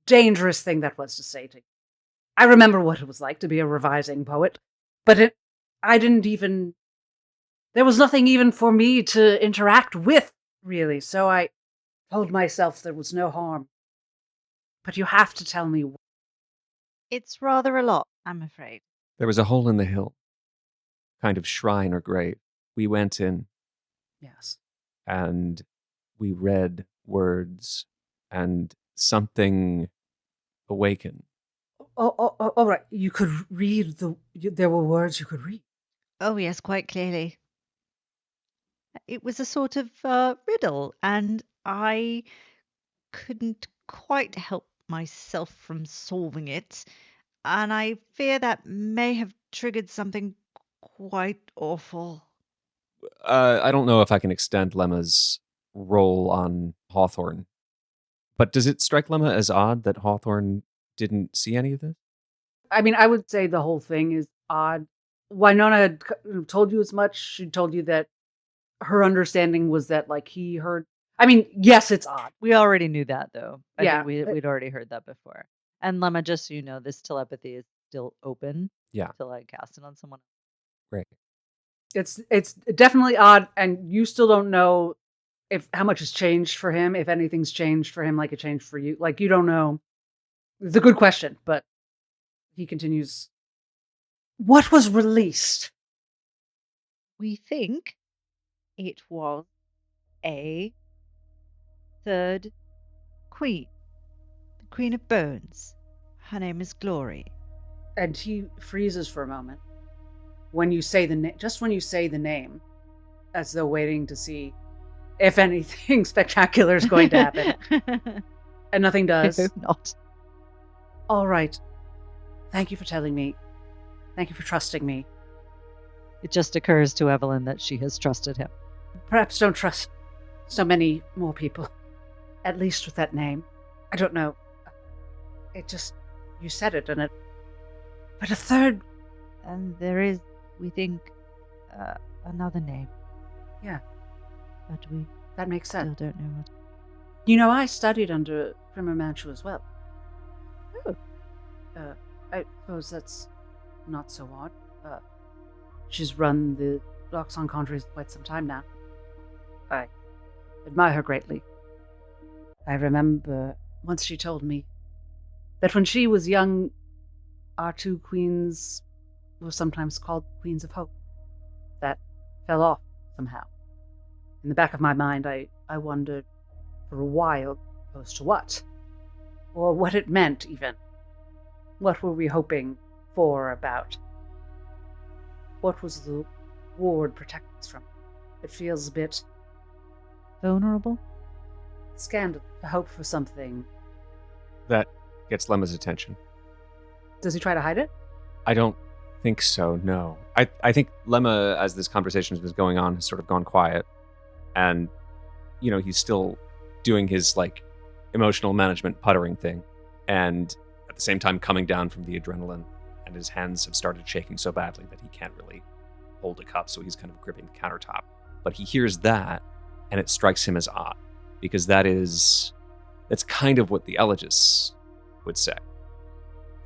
dangerous thing that was to say to you. I remember what it was like to be a revising poet, but there was nothing even for me to interact with, really, so I told myself there was no harm. But you have to tell me. It's rather a lot, I'm afraid. There was a hole in the hill, kind of shrine or grave. We went in. Yes. And we read words, and something awakened. Oh, all right. You could read there were words you could read. Oh, yes, quite clearly. It was a sort of riddle, and I couldn't quite help myself from solving it, and I fear that may have triggered something quite awful. I don't know if I can extend Lemma's role on Hawthorne, but does it strike Lemma as odd that Hawthorne didn't see any of this? I mean, I would say the whole thing is odd. Winona had told you as much. She told you that her understanding was that, like, he heard. I mean, yes, it's odd. We already knew that, though. I Yeah. think we'd already heard that before. And Lemma, just so you know, this telepathy is still open. Yeah. Till I cast it on someone. Right. It's definitely odd, and you still don't know how much has changed for him, if anything's changed for him like it changed for you. Like, you don't know. It's a good question, but he continues. What was released? We think it was a third queen. The Queen of Bones. Her name is Glory. And he freezes for a moment. When you say the name, just when you say the name, as though waiting to see if anything spectacular is going to happen. And nothing does. I hope not. All right. Thank you for telling me. Thank you for trusting me. It just occurs to Evelyn that she has trusted him. Perhaps don't trust so many more people. At least with that name. I don't know. You said it, and but a third. And there is, we think, another name. Yeah. But we That makes still sense. don't know what. You know, I studied under Primer Manchu as well. Oh. I suppose that's not so odd. She's run the Locks on Conjuries quite some time now. I admire her greatly. I remember once she told me that when she was young, our two queens were sometimes called Queens of Hope. That fell off somehow. In the back of my mind, I wondered for a while as to what. Or what it meant, even. What were we hoping for about? What was the ward protecting us from? It feels a bit Vulnerable? scandalous to hope for something. That gets Lemma's attention. Does he try to hide it? I don't think so, no. I think Lemma, as this conversation has been going on, has sort of gone quiet. And he's still doing his like emotional management puttering thing, and at the same time coming down from the adrenaline, and his hands have started shaking so badly that he can't really hold a cup, so he's kind of gripping the countertop. But he hears that, and it strikes him as odd, because that's kind of what the elegists would say,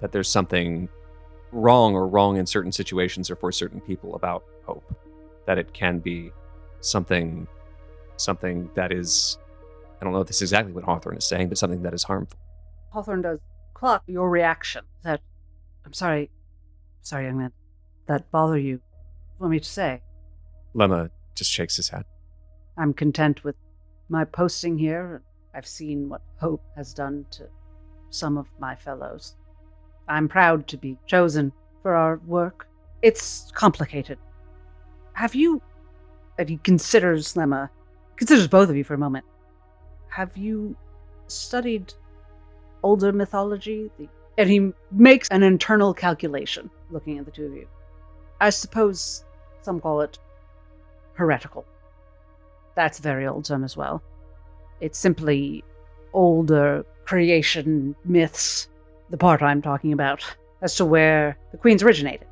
that there's something wrong in certain situations or for certain people about hope, that it can be something that is, I don't know if this is exactly what Hawthorne is saying, but something that is harmful. Hawthorne does clock your reaction. That, I'm sorry, young man, that bother you. What want me to say? Lemma just shakes his head. I'm content with my posting here. I've seen what hope has done to some of my fellows. I'm proud to be chosen for our work. It's complicated. Have you considers Lemma, considers both of you for a moment, have you studied older mythology? And he makes an internal calculation, looking at the two of you. I suppose some call it heretical. That's a very old term as well. It's simply older creation myths, the part I'm talking about, as to where the queens originated.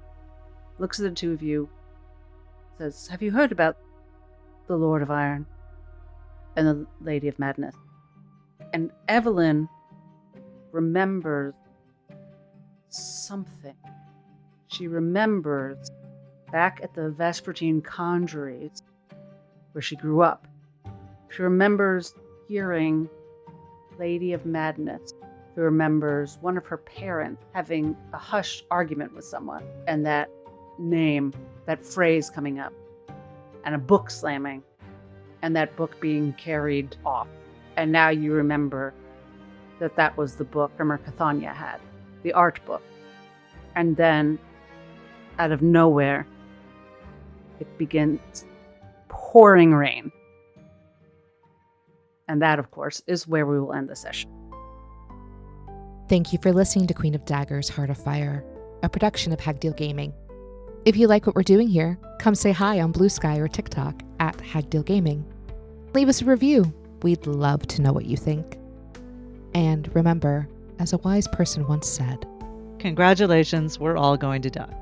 Looks at the two of you, says, have you heard about the Lord of Iron and the Lady of Madness? And Evelyn remembers something. She remembers back at the Vespertine Conjuries, where she grew up. She remembers hearing Lady of Madness. She remembers one of her parents having a hushed argument with someone, and that name, that phrase coming up, and a book slamming, and that book being carried off. And now you remember that was the book Primer Cathania had, the art book. And then, out of nowhere, it begins pouring rain. And that, of course, is where we will end the session. Thank you for listening to Queen of Daggers, Heart of Fire, a production of Hagdeal Gaming. If you like what we're doing here, come say hi on Blue Sky or TikTok at Hagdeal Gaming. Leave us a review. We'd love to know what you think. And remember, as a wise person once said, Congratulations, we're all going to die.